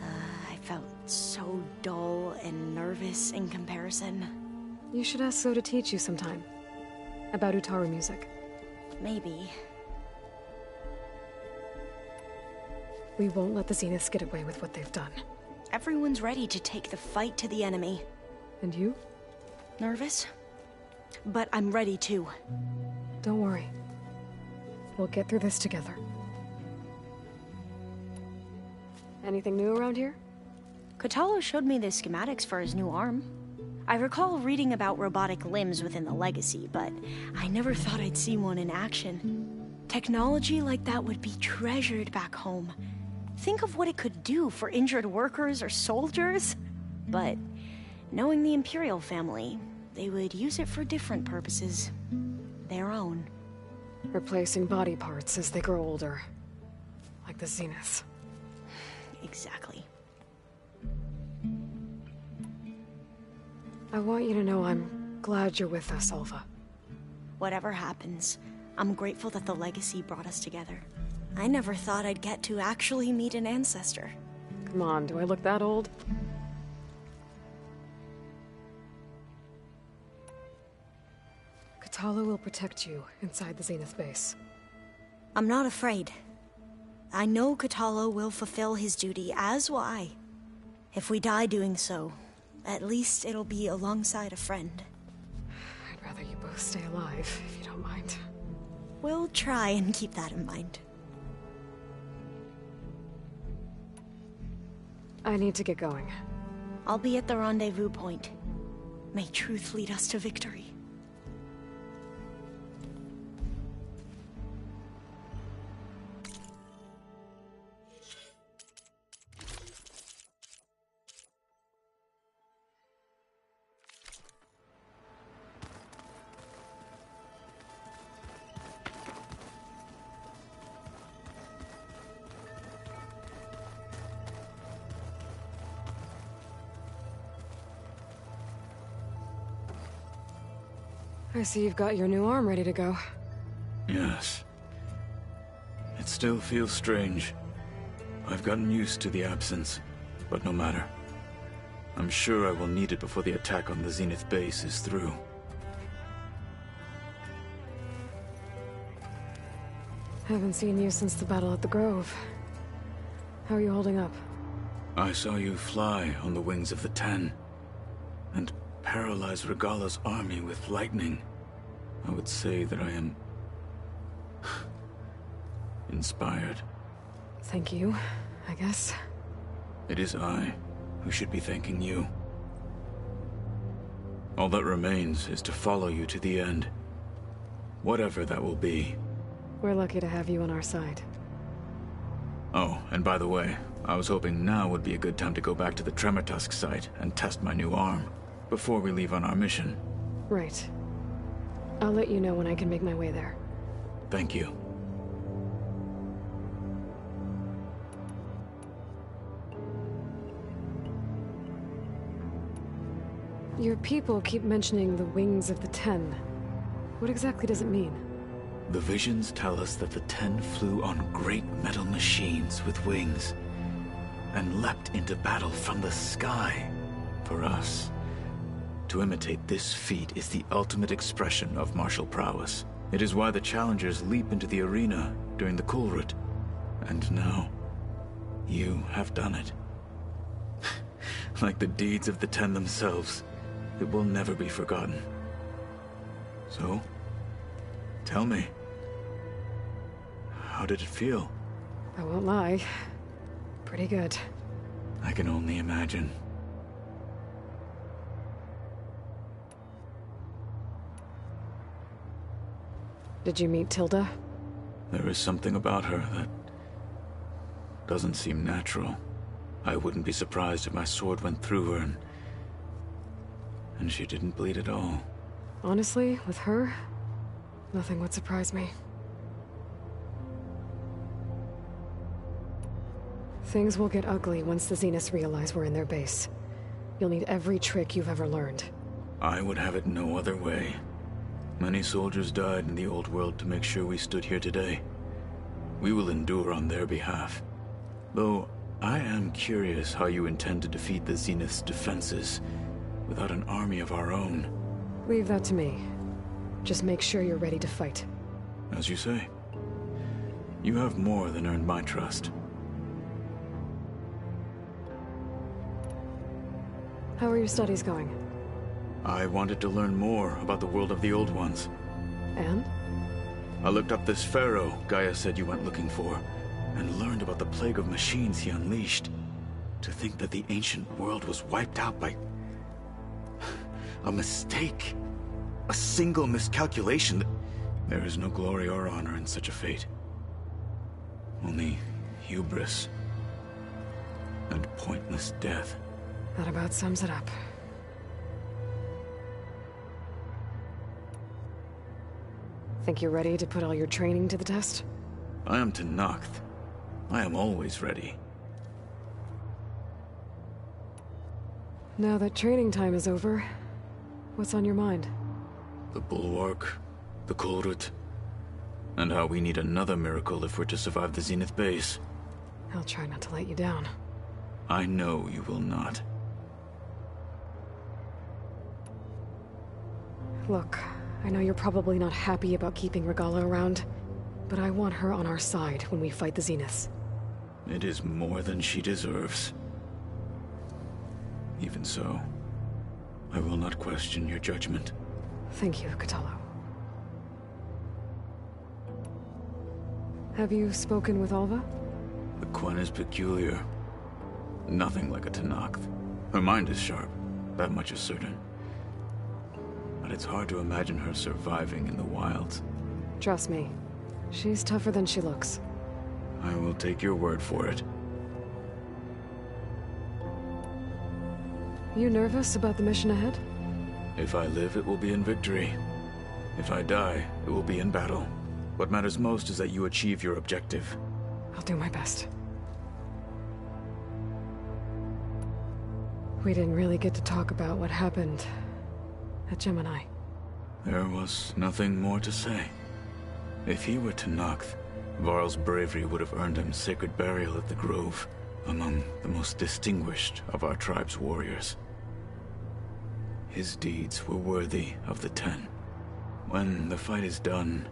I felt so dull and nervous in comparison. You should ask Zoe to teach you sometime. About Utaru music. Maybe. We won't let the Zeniths get away with what they've done. Everyone's ready to take the fight to the enemy. And you? Nervous? But I'm ready too. Don't worry. We'll get through this together. Anything new around here? Kotallo showed me the schematics for his new arm. I recall reading about robotic limbs within the Legacy, but I never thought I'd see one in action. Technology like that would be treasured back home. Think of what it could do for injured workers or soldiers. But knowing the Imperial family, they would use it for different purposes. Their own. Replacing body parts as they grow older. Like the Zeniths. Exactly. I want you to know I'm glad you're with us, Alva. Whatever happens, I'm grateful that the Legacy brought us together. I never thought I'd get to actually meet an ancestor. Come on, do I look that old? Tala will protect you inside the Zenith base. I'm not afraid. I know Katalo will fulfill his duty, as will I. If we die doing so, at least it'll be alongside a friend. I'd rather you both stay alive, if you don't mind. We'll try and keep that in mind. I need to get going. I'll be at the rendezvous point. May truth lead us to victory. I see you've got your new arm ready to go. Yes. It still feels strange. I've gotten used to the absence, but no matter. I'm sure I will need it before the attack on the Zenith base is through. Haven't seen you since the battle at the Grove. How are you holding up? I saw you fly on the wings of the Ten, and paralyze Regala's army with lightning. I would say that I am inspired. Thank you, I guess. It is I who should be thanking you. All that remains is to follow you to the end. Whatever that will be. We're lucky to have you on our side. Oh, and by the way, I was hoping now would be a good time to go back to the Tremortusk site and test my new arm, before we leave on our mission. Right. I'll let you know when I can make my way there. Thank you. Your people keep mentioning the wings of the Ten. What exactly does it mean? The visions tell us that the Ten flew on great metal machines with wings, and leapt into battle from the sky. For us, to imitate this feat is the ultimate expression of martial prowess. It is why the challengers leap into the arena during the Kulrut. And now, you have done it. Like the deeds of the Ten themselves, it will never be forgotten. So, tell me, how did it feel? I won't lie. Pretty good. I can only imagine. Did you meet Tilda? There is something about her that doesn't seem natural. I wouldn't be surprised if my sword went through her and she didn't bleed at all. Honestly, with her, nothing would surprise me. Things will get ugly once the Zeniths realize we're in their base. You'll need every trick you've ever learned. I would have it no other way. Many soldiers died in the old world to make sure we stood here today. We will endure on their behalf. Though, I am curious how you intend to defeat the Zenith's defenses without an army of our own. Leave that to me. Just make sure you're ready to fight. As you say. You have more than earned my trust. How are your studies going? I wanted to learn more about the world of the Old Ones. And? I looked up this pharaoh Gaia said you went looking for, and learned about the plague of machines he unleashed. To think that the ancient world was wiped out by a mistake. A single miscalculation. There is no glory or honor in such a fate. Only hubris and pointless death. That about sums it up. Think you're ready to put all your training to the test? I am Tenakth. I am always ready. Now that training time is over, what's on your mind? The Bulwark, the Kulrut, and how we need another miracle if we're to survive the Zenith base. I'll try not to let you down. I know you will not. Look, I know you're probably not happy about keeping Regala around, but I want her on our side when we fight the Zeniths. It is more than she deserves. Even so, I will not question your judgment. Thank you, Kotallo. Have you spoken with Alva? The Quen is peculiar. Nothing like a Tenakth. Her mind is sharp, that much is certain. But it's hard to imagine her surviving in the wilds. Trust me, she's tougher than she looks. I will take your word for it. You nervous about the mission ahead? If I live, it will be in victory. If I die, it will be in battle. What matters most is that you achieve your objective. I'll do my best. We didn't really get to talk about what happened at Gemini. There was nothing more to say. If he were Tenakth, Varl's bravery would have earned him sacred burial at the Grove, among the most distinguished of our tribe's warriors. His deeds were worthy of the Ten. When the fight is done,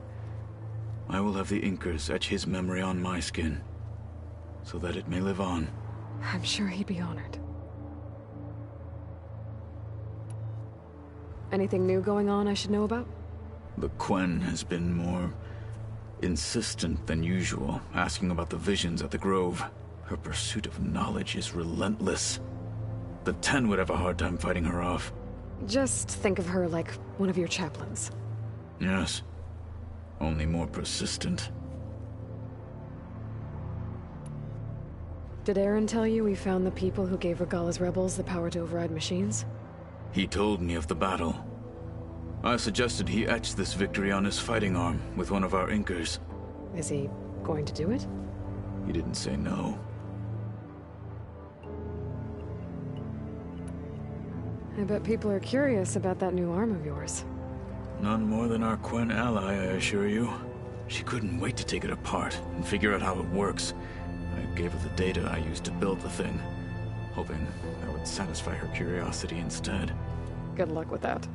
I will have the Inkers etch his memory on my skin, so that it may live on. I'm sure he'd be honored. Anything new going on I should know about? The Quen has been more insistent than usual, asking about the visions at the Grove. Her pursuit of knowledge is relentless. The Ten would have a hard time fighting her off. Just think of her like one of your chaplains. Yes. Only more persistent. Did Erend tell you we found the people who gave Regala's rebels the power to override machines? He told me of the battle. I suggested he etch this victory on his fighting arm with one of our Inkers. Is he going to do it? He didn't say no. I bet people are curious about that new arm of yours. None more than our Quen ally, I assure you. She couldn't wait to take it apart and figure out how it works. I gave her the data I used to build the thing, hoping that would satisfy her curiosity instead. Good luck with that.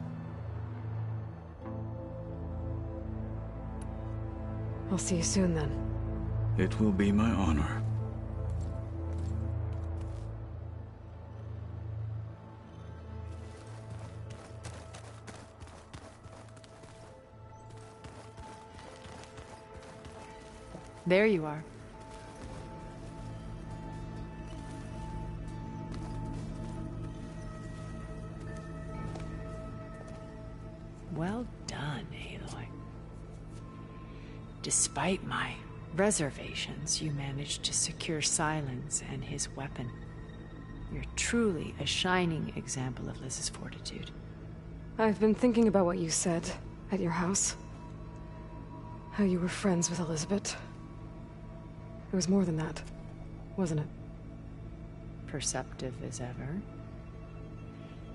I'll see you soon then. It will be my honor. There you are. Well done, Aloy. Despite my reservations, you managed to secure Silence and his weapon. You're truly a shining example of Liz's fortitude. I've been thinking about what you said at your house. How you were friends with Elizabeth. It was more than that, wasn't it? Perceptive as ever.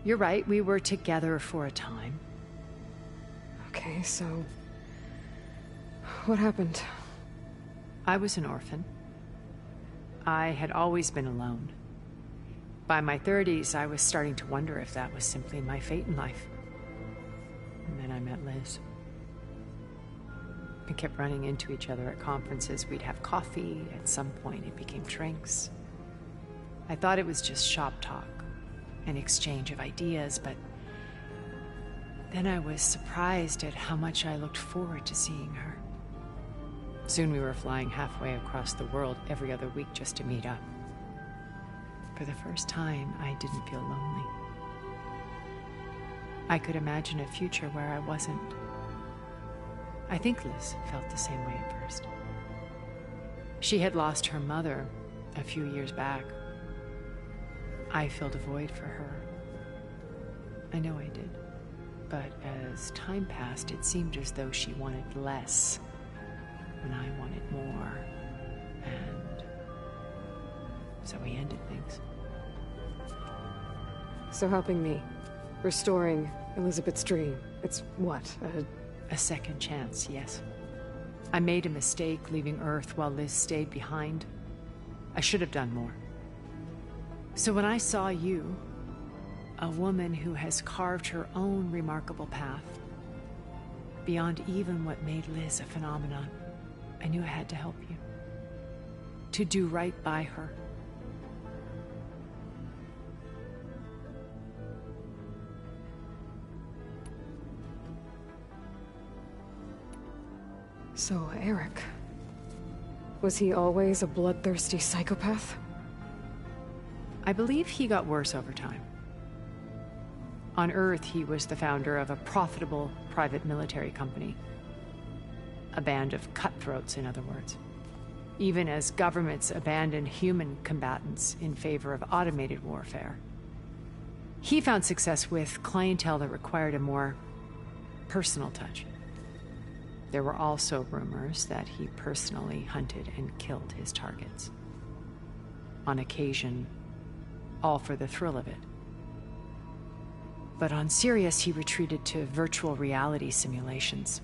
You're right, we were together for a time. Okay, so... what happened? I was an orphan. I had always been alone. By my 30s, I was starting to wonder if that was simply my fate in life. And then I met Liz. We kept running into each other at conferences. We'd have coffee. At some point, it became drinks. I thought it was just shop talk, an exchange of ideas, but then I was surprised at how much I looked forward to seeing her. Soon we were flying halfway across the world every other week just to meet up. For the first time, I didn't feel lonely. I could imagine a future where I wasn't. I think Liz felt the same way at first. She had lost her mother a few years back. I filled a void for her. I know I did. But as time passed, it seemed as though she wanted less, and I wanted more. And so we ended things. So helping me, restoring Elizabeth's dream, it's what, A second chance, yes. I made a mistake leaving Earth while Liz stayed behind. I should have done more. So when I saw you, a woman who has carved her own remarkable path, beyond even what made Liz a phenomenon. I knew I had to help you. To do right by her. So, Eric... was he always a bloodthirsty psychopath? I believe he got worse over time. On Earth, he was the founder of a profitable private military company. A band of cutthroats, in other words. Even as governments abandoned human combatants in favor of automated warfare. He found success with clientele that required a more personal touch. There were also rumors that he personally hunted and killed his targets. On occasion, all for the thrill of it. But on Sirius, he retreated to virtual reality simulations.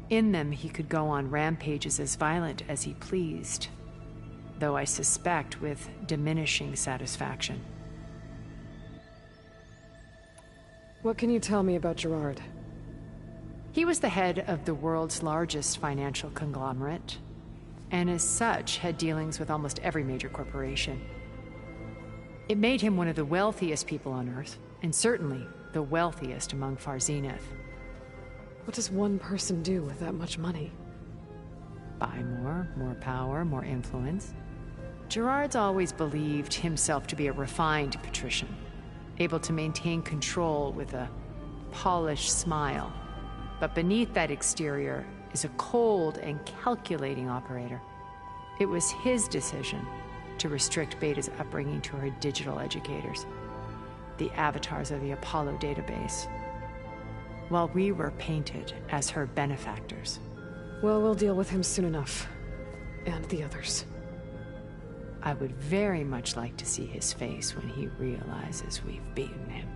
In them, he could go on rampages as violent as he pleased, though I suspect with diminishing satisfaction. What can you tell me about Gerard? He was the head of the world's largest financial conglomerate, and as such, had dealings with almost every major corporation. It made him one of the wealthiest people on Earth, and certainly the wealthiest among Far Zenith. What does one person do with that much money? Buy more power, more influence. Gerard's always believed himself to be a refined patrician, able to maintain control with a polished smile. But beneath that exterior is a cold and calculating operator. It was his decision to restrict Beta's upbringing to her digital educators, the avatars of the Apollo database, while we were painted as her benefactors. Well, we'll deal with him soon enough. And the others. I would very much like to see his face when he realizes we've beaten him.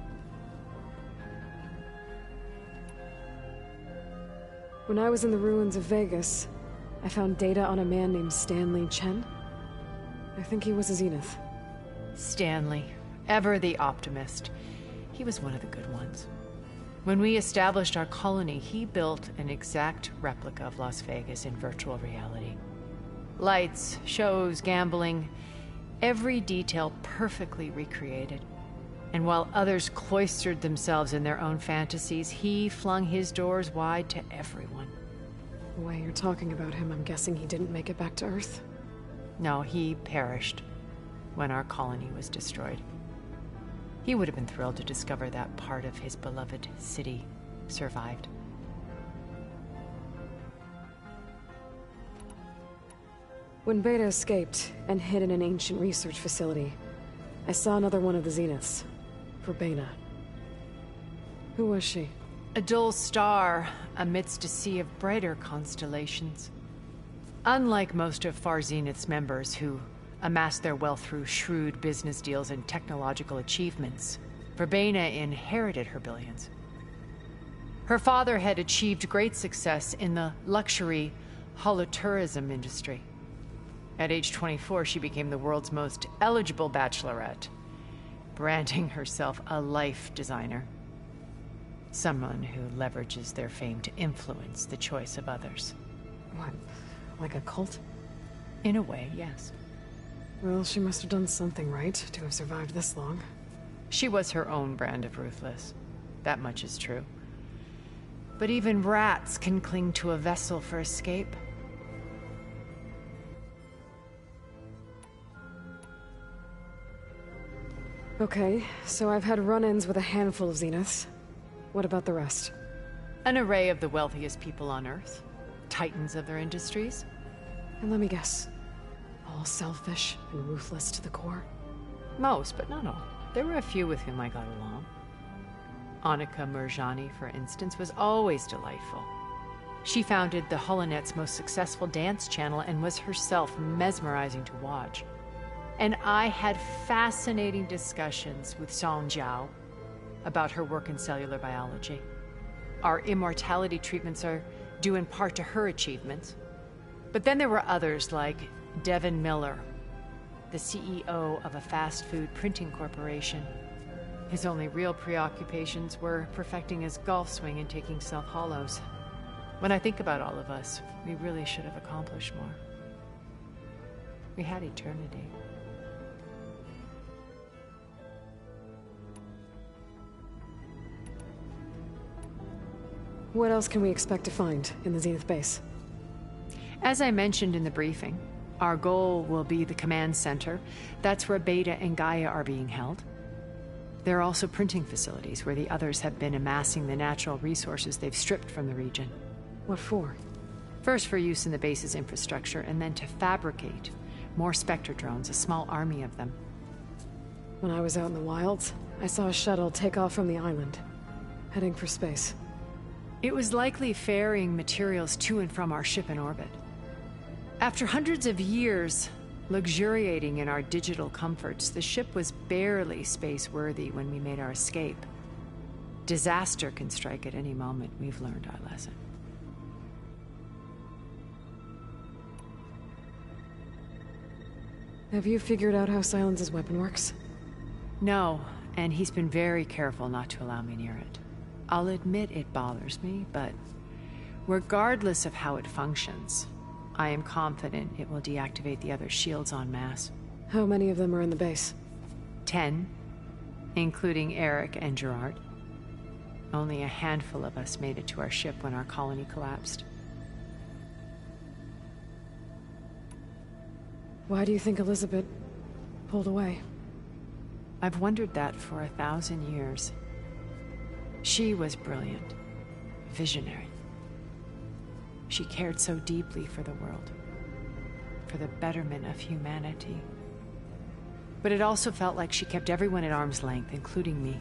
When I was in the ruins of Vegas, I found data on a man named Stanley Chen. I think he was a Zenith. Stanley, ever the optimist. He was one of the good ones. When we established our colony, he built an exact replica of Las Vegas in virtual reality. Lights, shows, gambling, every detail perfectly recreated. And while others cloistered themselves in their own fantasies, he flung his doors wide to everyone. The way you're talking about him, I'm guessing he didn't make it back to Earth? No, he perished when our colony was destroyed. He would have been thrilled to discover that part of his beloved city survived. When Beta escaped and hid in an ancient research facility, I saw another one of the Zeniths. Verbena. Who was she? A dull star amidst a sea of brighter constellations. Unlike most of Far Zenith's members who amassed their wealth through shrewd business deals and technological achievements, Verbena inherited her billions. Her father had achieved great success in the luxury holotourism industry. At age 24, she became the world's most eligible bachelorette, branding herself a life designer. Someone who leverages their fame to influence the choice of others. What, like a cult? In a way, yes. Well, she must have done something right to have survived this long. She was her own brand of ruthless. That much is true. But even rats can cling to a vessel for escape. Okay, so I've had run-ins with a handful of Zeniths. What about the rest? An array of the wealthiest people on Earth. Titans of their industries. And let me guess. All selfish and ruthless to the core? Most, but not all. There were a few with whom I got along. Annika Murjani, for instance, was always delightful. She founded the Holonet's most successful dance channel and was herself mesmerizing to watch. And I had fascinating discussions with Song Jiao about her work in cellular biology. Our immortality treatments are due in part to her achievements. But then there were others like Devin Miller, the CEO of a fast food printing corporation. His only real preoccupations were perfecting his golf swing and taking self-hollows. When I think about all of us, we really should have accomplished more. We had eternity. What else can we expect to find in the Zenith base? As I mentioned in the briefing, our goal will be the command center. That's where Beta and Gaia are being held. There are also printing facilities where the others have been amassing the natural resources they've stripped from the region. What for? First for use in the base's infrastructure, and then to fabricate more Spectre drones, a small army of them. When I was out in the wilds, I saw a shuttle take off from the island, heading for space. It was likely ferrying materials to and from our ship in orbit. After hundreds of years luxuriating in our digital comforts, the ship was barely space-worthy when we made our escape. Disaster can strike at any moment. We've learned our lesson. Have you figured out how Silence's weapon works? No, and he's been very careful not to allow me near it. I'll admit it bothers me, but regardless of how it functions, I am confident it will deactivate the other shields en masse. How many of them are in the base? 10, including Eric and Gerard. Only a handful of us made it to our ship when our colony collapsed. Why do you think Elizabeth pulled away? I've wondered that for 1,000 years. She was brilliant, visionary. She cared so deeply for the world, for the betterment of humanity. But it also felt like she kept everyone at arm's length, including me.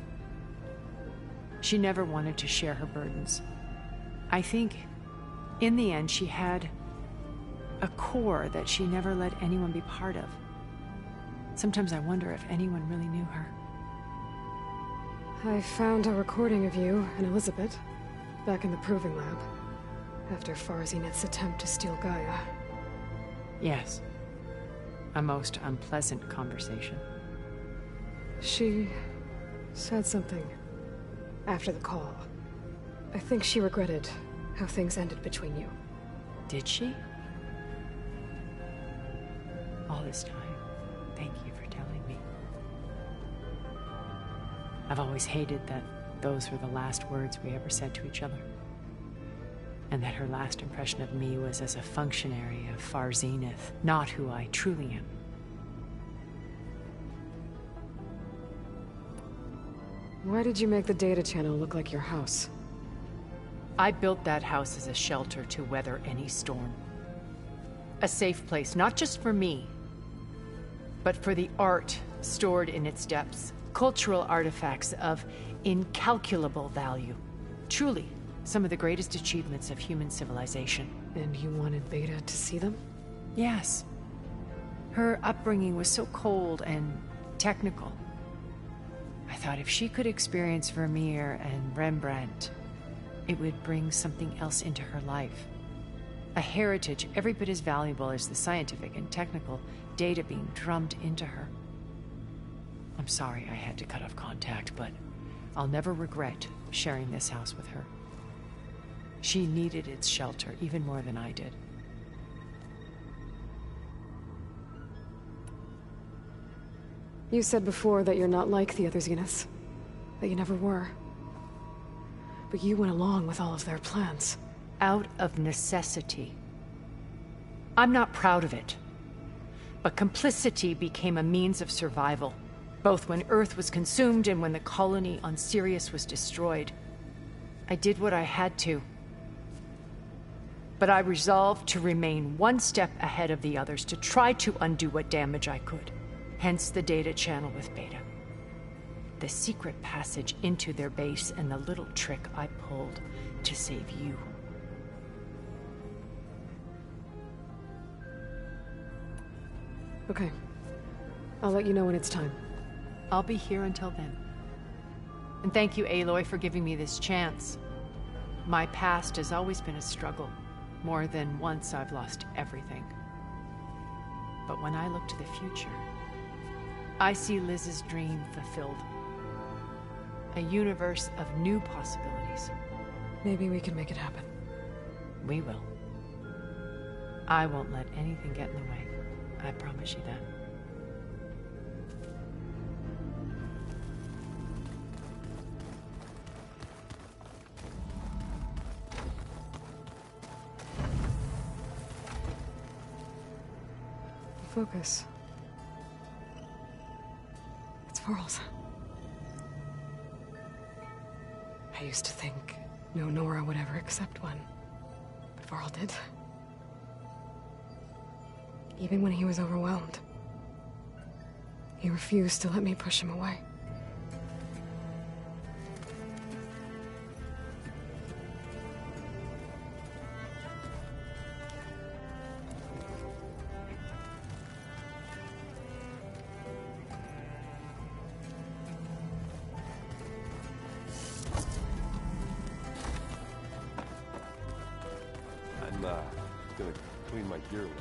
She never wanted to share her burdens. I think, in the end, she had a core that she never let anyone be part of. Sometimes I wonder if anyone really knew her. I found a recording of you and Elizabeth back in the proving lab after Farzineth's attempt to steal Gaia. Yes. A most unpleasant conversation. She said something after the call. I think she regretted how things ended between you. Did she? All this time, thank you for telling me. I've always hated that those were the last words we ever said to each other. And that her last impression of me was as a functionary of Farzineth, not who I truly am. Why did you make the data channel look like your house? I built that house as a shelter to weather any storm. A safe place, not just for me, but for the art stored in its depths. Cultural artifacts of incalculable value. Truly, some of the greatest achievements of human civilization. And you wanted Beta to see them? Yes. Her upbringing was so cold and technical. I thought if she could experience Vermeer and Rembrandt, it would bring something else into her life. A heritage every bit as valuable as the scientific and technical data being drummed into her. I'm sorry I had to cut off contact, but I'll never regret sharing this house with her. She needed its shelter even more than I did. You said before that you're not like the other Zeniths. That you never were. But you went along with all of their plans. Out of necessity. I'm not proud of it. But complicity became a means of survival, both when Earth was consumed and when the colony on Sirius was destroyed. I did what I had to. But I resolved to remain one step ahead of the others, to try to undo what damage I could. Hence the data channel with Beta. The secret passage into their base and the little trick I pulled to save you. Okay. I'll let you know when it's time. I'll be here until then. And thank you, Aloy, for giving me this chance. My past has always been a struggle. More than once I've lost everything. But when I look to the future, I see Liz's dream fulfilled. A universe of new possibilities. Maybe we can make it happen. We will. I won't let anything get in the way. I promise you that. Focus. It's Varl's. I used to think no Nora would ever accept one, but Varl did. Even when he was overwhelmed, he refused to let me push him away. I'm gonna clean my gear later.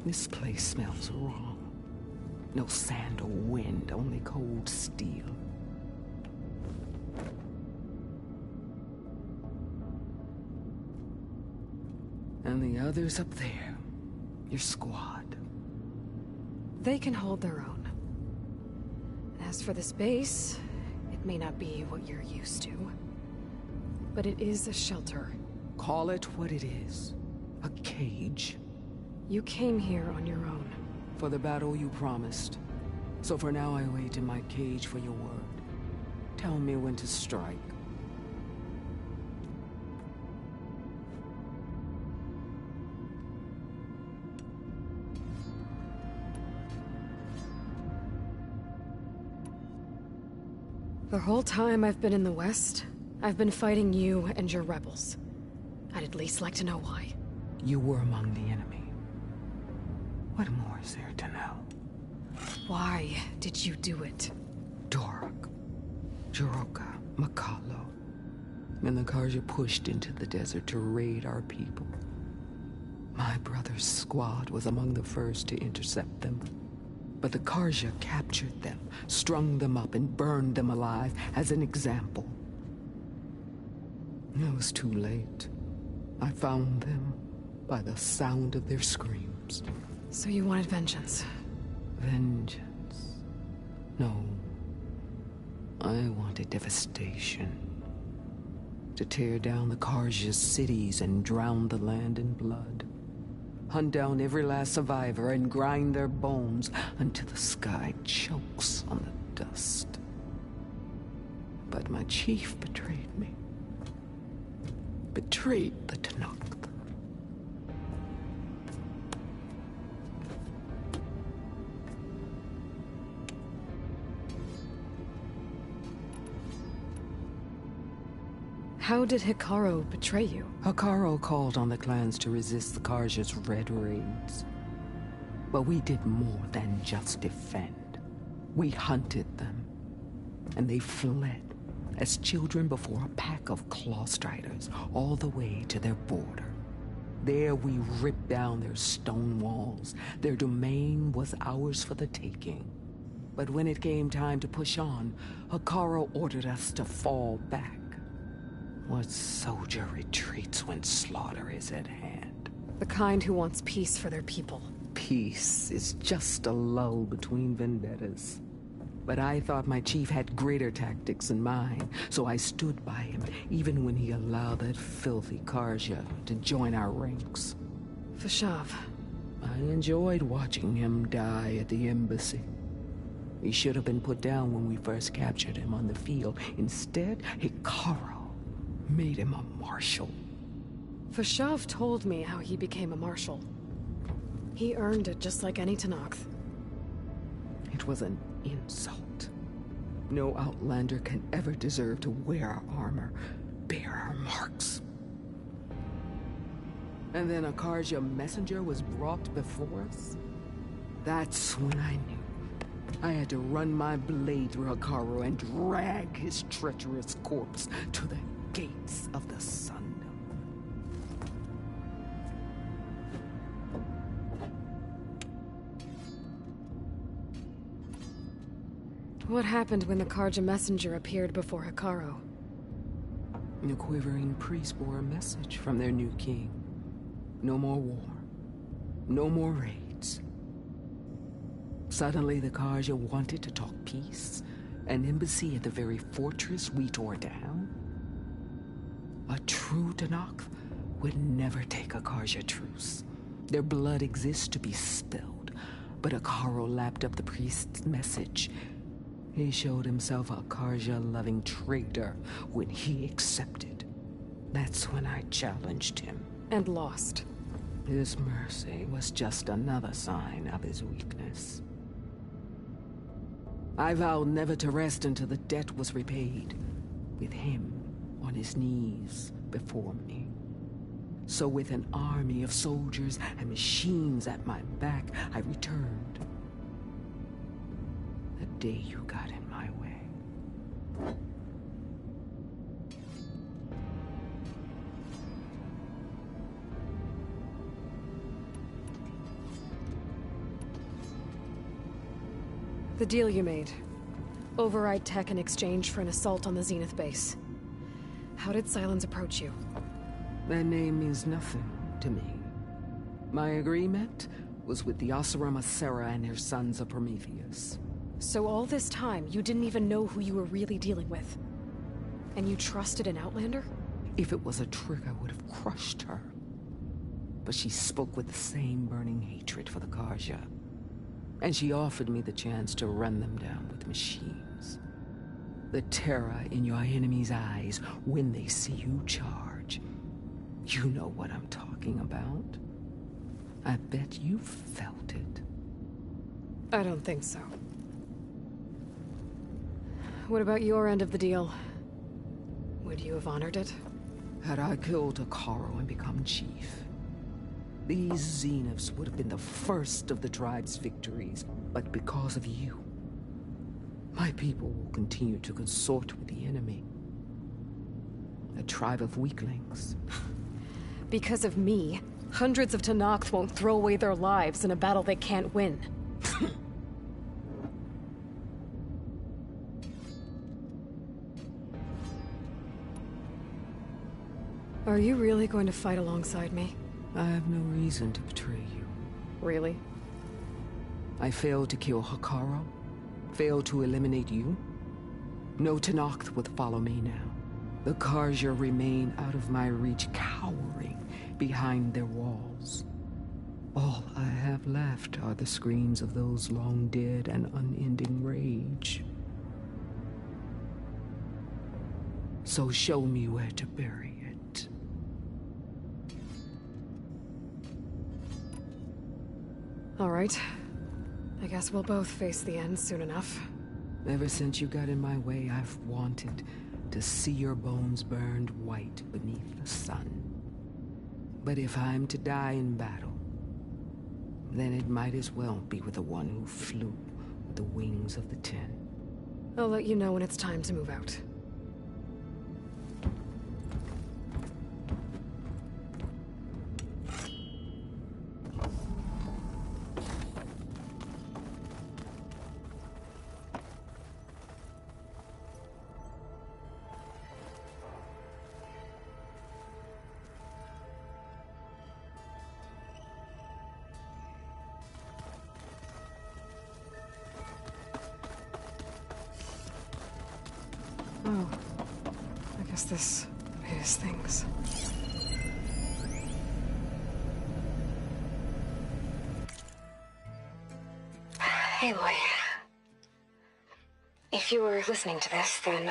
This place smells wrong. No sand or wind, only cold steel. And the others up there, your squad. They can hold their own. As for this base, it may not be what you're used to, but it is a shelter. Call it what it is. A cage. You came here on your own. For the battle you promised. So for now I wait in my cage for your word. Tell me when to strike. The whole time I've been in the West, I've been fighting you and your rebels. I'd at least like to know why. You were among the enemy. What more is there to know? Why did you do it? Dork, Jiroka, Makalo, and the Karja pushed into the desert to raid our people. My brother's squad was among the first to intercept them. But the Karja captured them, strung them up, and burned them alive as an example. It was too late. I found them by the sound of their screams. So you wanted vengeance? Vengeance? No. I wanted devastation. To tear down the Karja's cities and drown the land in blood. Hunt down every last survivor and grind their bones until the sky chokes on the dust. But my chief betrayed me. Betrayed the Tenakth. How did Hikaru betray you? Hikaru called on the clans to resist the Karja's red raids. But we did more than just defend. We hunted them. And they fled, as children before a pack of claw striders, all the way to their border. There we ripped down their stone walls. Their domain was ours for the taking. But when it came time to push on, Hikaru ordered us to fall back. What soldier retreats when slaughter is at hand? The kind who wants peace for their people. Peace is just a lull between vendettas. But I thought my chief had greater tactics than mine, so I stood by him, even when he allowed that filthy Karja to join our ranks. Vashav. I enjoyed watching him die at the embassy. He should have been put down when we first captured him on the field. Instead, Hikaru made him a marshal. Vashav told me how he became a marshal. He earned it just like any Tenakth. It was an insult. No Outlander can ever deserve to wear our armor, bear our marks. And then a Karja messenger was brought before us? That's when I knew. I had to run my blade through Hekarro and drag his treacherous corpse to the gates of the Sundom. What happened when the Karja messenger appeared before Hekarro? The quivering priest bore a message from their new king. No more war. No more raids. Suddenly, the Karja wanted to talk peace. An embassy at the very fortress we tore down. A true Tenakth would never take a Karja truce. Their blood exists to be spilled. But Hekarro lapped up the priest's message. He showed himself a Karja-loving traitor when he accepted. That's when I challenged him. And lost. His mercy was just another sign of his weakness. I vowed never to rest until the debt was repaid, with him on his knees before me. So with an army of soldiers and machines at my back, I returned. The day you got in my way. The deal you made. Override tech in exchange for an assault on the Zenith base. How did Sylens approach you? That name means nothing to me. My agreement was with the Oseram Asera and their sons of Prometheus. So all this time, you didn't even know who you were really dealing with? And you trusted an Outlander? If it was a trick, I would have crushed her. But she spoke with the same burning hatred for the Karja. And she offered me the chance to run them down with machines. The terror in your enemy's eyes when they see you charge. You know what I'm talking about. I bet you felt it. I don't think so. What about your end of the deal? Would you have honored it? Had I killed Hekarro and become chief, these Zeniths would have been the first of the tribe's victories. But because of you, my people will continue to consort with the enemy. A tribe of weaklings. Because of me, hundreds of Tenakth won't throw away their lives in a battle they can't win. Are you really going to fight alongside me? I have no reason to betray you. Really? I failed to kill Hekarro, failed to eliminate you. No Tenakth would follow me now. The Karja remain out of my reach, cowering behind their walls. All I have left are the screams of those long dead and unending rage. So show me where to bury it. All right. I guess we'll both face the end soon enough. Ever since you got in my way, I've wanted to see your bones burned white beneath the sun. But if I'm to die in battle, then it might as well be with the one who flew with the wings of the Ten. I'll let you know when it's time to move out. Oh, I guess this is things. Hey, Loy. If you were listening to this, then,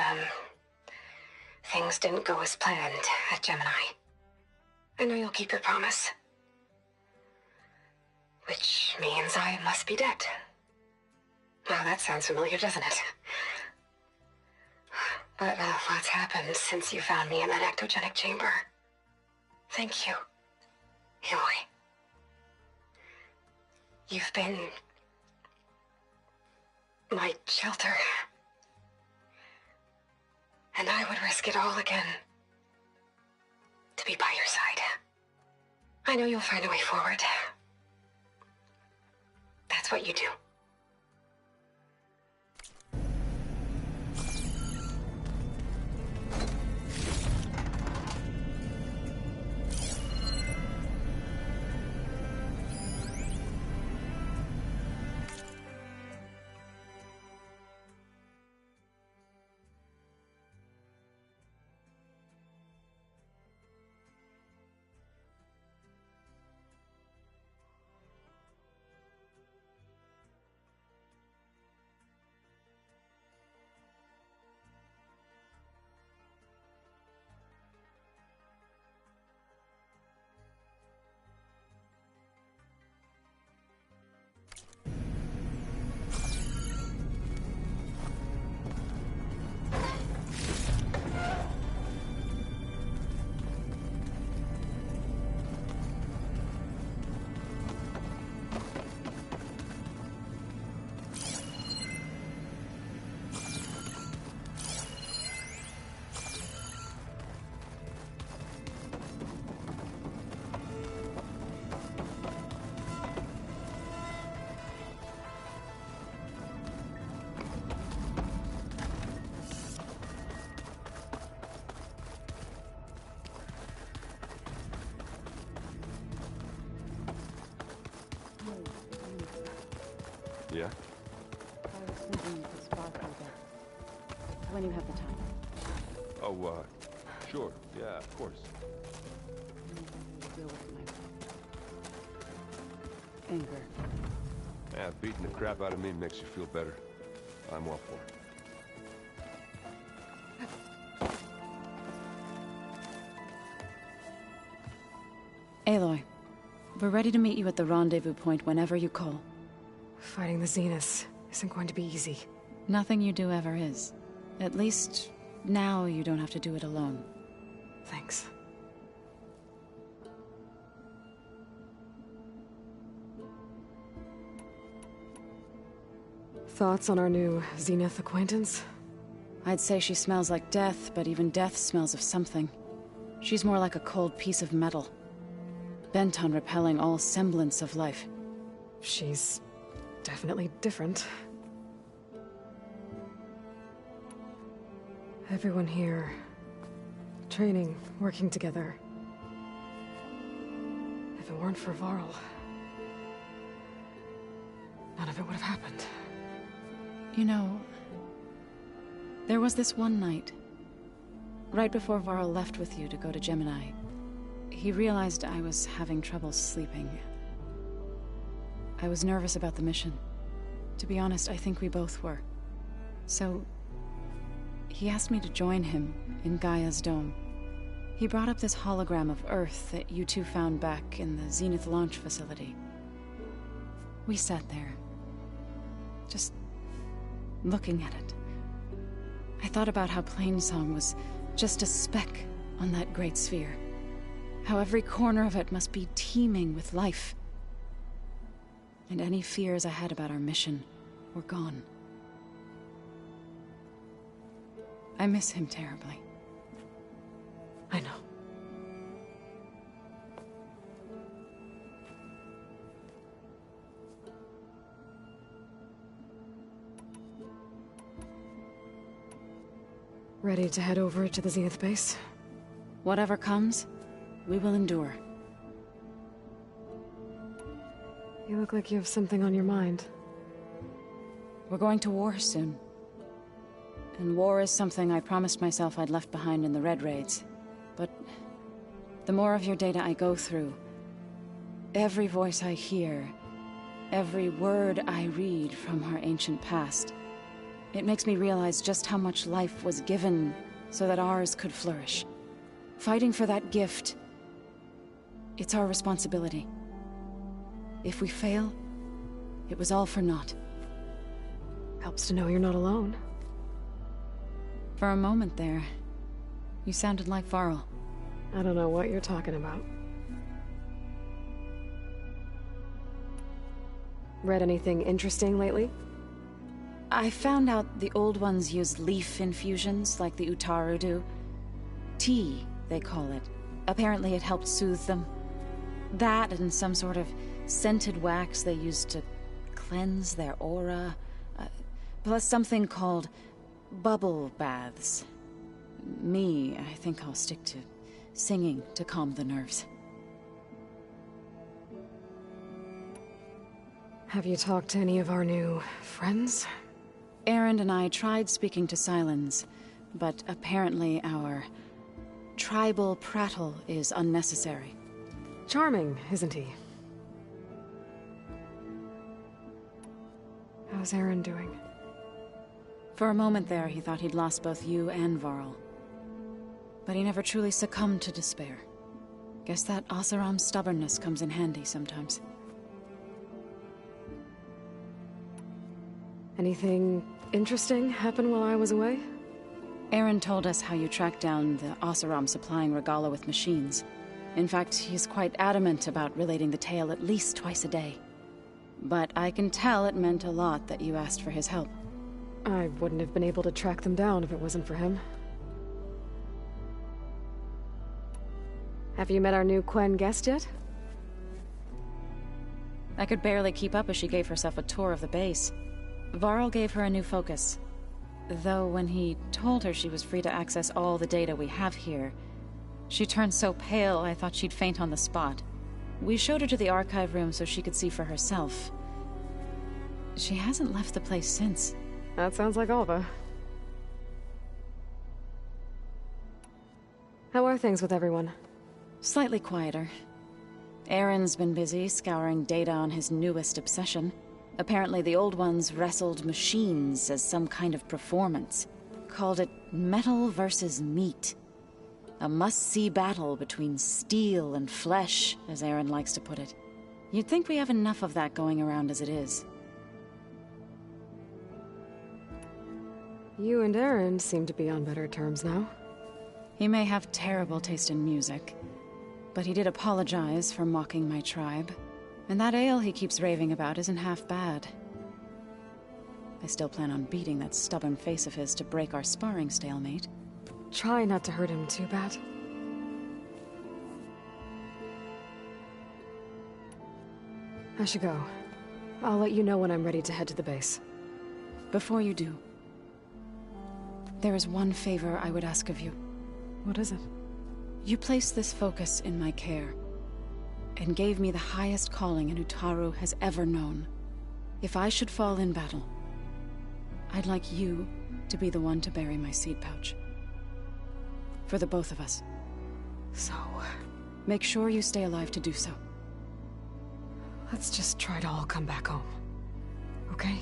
things didn't go as planned at Gemini. I know you'll keep your promise. Which means I must be dead. Well, that sounds familiar, doesn't it? But lots happened since you found me in that ectogenic chamber. Thank you. Aloy, you've been my shelter. And I would risk it all again to be by your side. I know you'll find a way forward. That's what you do. Yeah? I was thinking you could spark a bit. When you have the time. Oh, sure. Yeah, of course. Deal with my anger. Yeah, beating the crap out of me makes you feel better. I'm all for it. Aloy, we're ready to meet you at the rendezvous point whenever you call. Fighting the Zeniths isn't going to be easy. Nothing you do ever is. At least, now you don't have to do it alone. Thanks. Thoughts on our new Zenith acquaintance? I'd say she smells like death, but even death smells of something. She's more like a cold piece of metal, bent on repelling all semblance of life. She's definitely different. Everyone here, training, working together. If it weren't for Varl, none of it would have happened. You know, there was this one night, right before Varl left with you to go to Gemini. He realized I was having trouble sleeping. I was nervous about the mission. To be honest, I think we both were. So, he asked me to join him in Gaia's dome. He brought up this hologram of Earth that you two found back in the Zenith launch facility. We sat there, just looking at it. I thought about how Plainsong was just a speck on that great sphere. How every corner of it must be teeming with life. And any fears I had about our mission were gone. I miss him terribly. I know. Ready to head over to the Zenith base? Whatever comes, we will endure. You look like you have something on your mind. We're going to war soon. And war is something I promised myself I'd left behind in the Red Raids. But the more of your data I go through, every voice I hear, every word I read from our ancient past, it makes me realize just how much life was given so that ours could flourish. Fighting for that gift, it's our responsibility. If we fail, it was all for naught. Helps to know you're not alone. For a moment there, you sounded like Varl. I don't know what you're talking about. Read anything interesting lately? I found out the old ones use leaf infusions like the Utaru do. Tea, they call it. Apparently it helped soothe them. That and some sort of scented wax they used to cleanse their aura. Plus something called bubble baths. I think I'll stick to singing to calm the nerves. Have you talked to any of our new friends? Erend and I tried speaking to Silence, but apparently our tribal prattle is unnecessary. Charming, isn't he? How's Erend doing? For a moment there, he thought he'd lost both you and Varl. But he never truly succumbed to despair. Guess that Oseram's stubbornness comes in handy sometimes. Anything interesting happen while I was away? Erend told us how you tracked down the Oseram supplying Regala with machines. In fact, he's quite adamant about relating the tale at least twice a day. But I can tell it meant a lot that you asked for his help. I wouldn't have been able to track them down if it wasn't for him. Have you met our new Quen guest yet? I could barely keep up as she gave herself a tour of the base. Varl gave her a new focus. Though when he told her she was free to access all the data we have here, she turned so pale I thought she'd faint on the spot. We showed her to the archive room so she could see for herself. She hasn't left the place since. That sounds like Alva. How are things with everyone? Slightly quieter. Erend's been busy scouring data on his newest obsession. Apparently the old ones wrestled machines as some kind of performance. Called it metal versus meat. A must-see battle between steel and flesh, as Erend likes to put it. You'd think we have enough of that going around as it is. You and Erend seem to be on better terms now. He may have terrible taste in music, but he did apologize for mocking my tribe. And that ale he keeps raving about isn't half bad. I still plan on beating that stubborn face of his to break our sparring stalemate. Try not to hurt him too bad. I should go. I'll let you know when I'm ready to head to the base. Before you do, there is one favor I would ask of you. What is it? You placed this focus in my care, and gave me the highest calling an Utaru has ever known. If I should fall in battle, I'd like you to be the one to bury my seed pouch. For the both of us. So... make sure you stay alive to do so. let's just try to all come back home. Okay?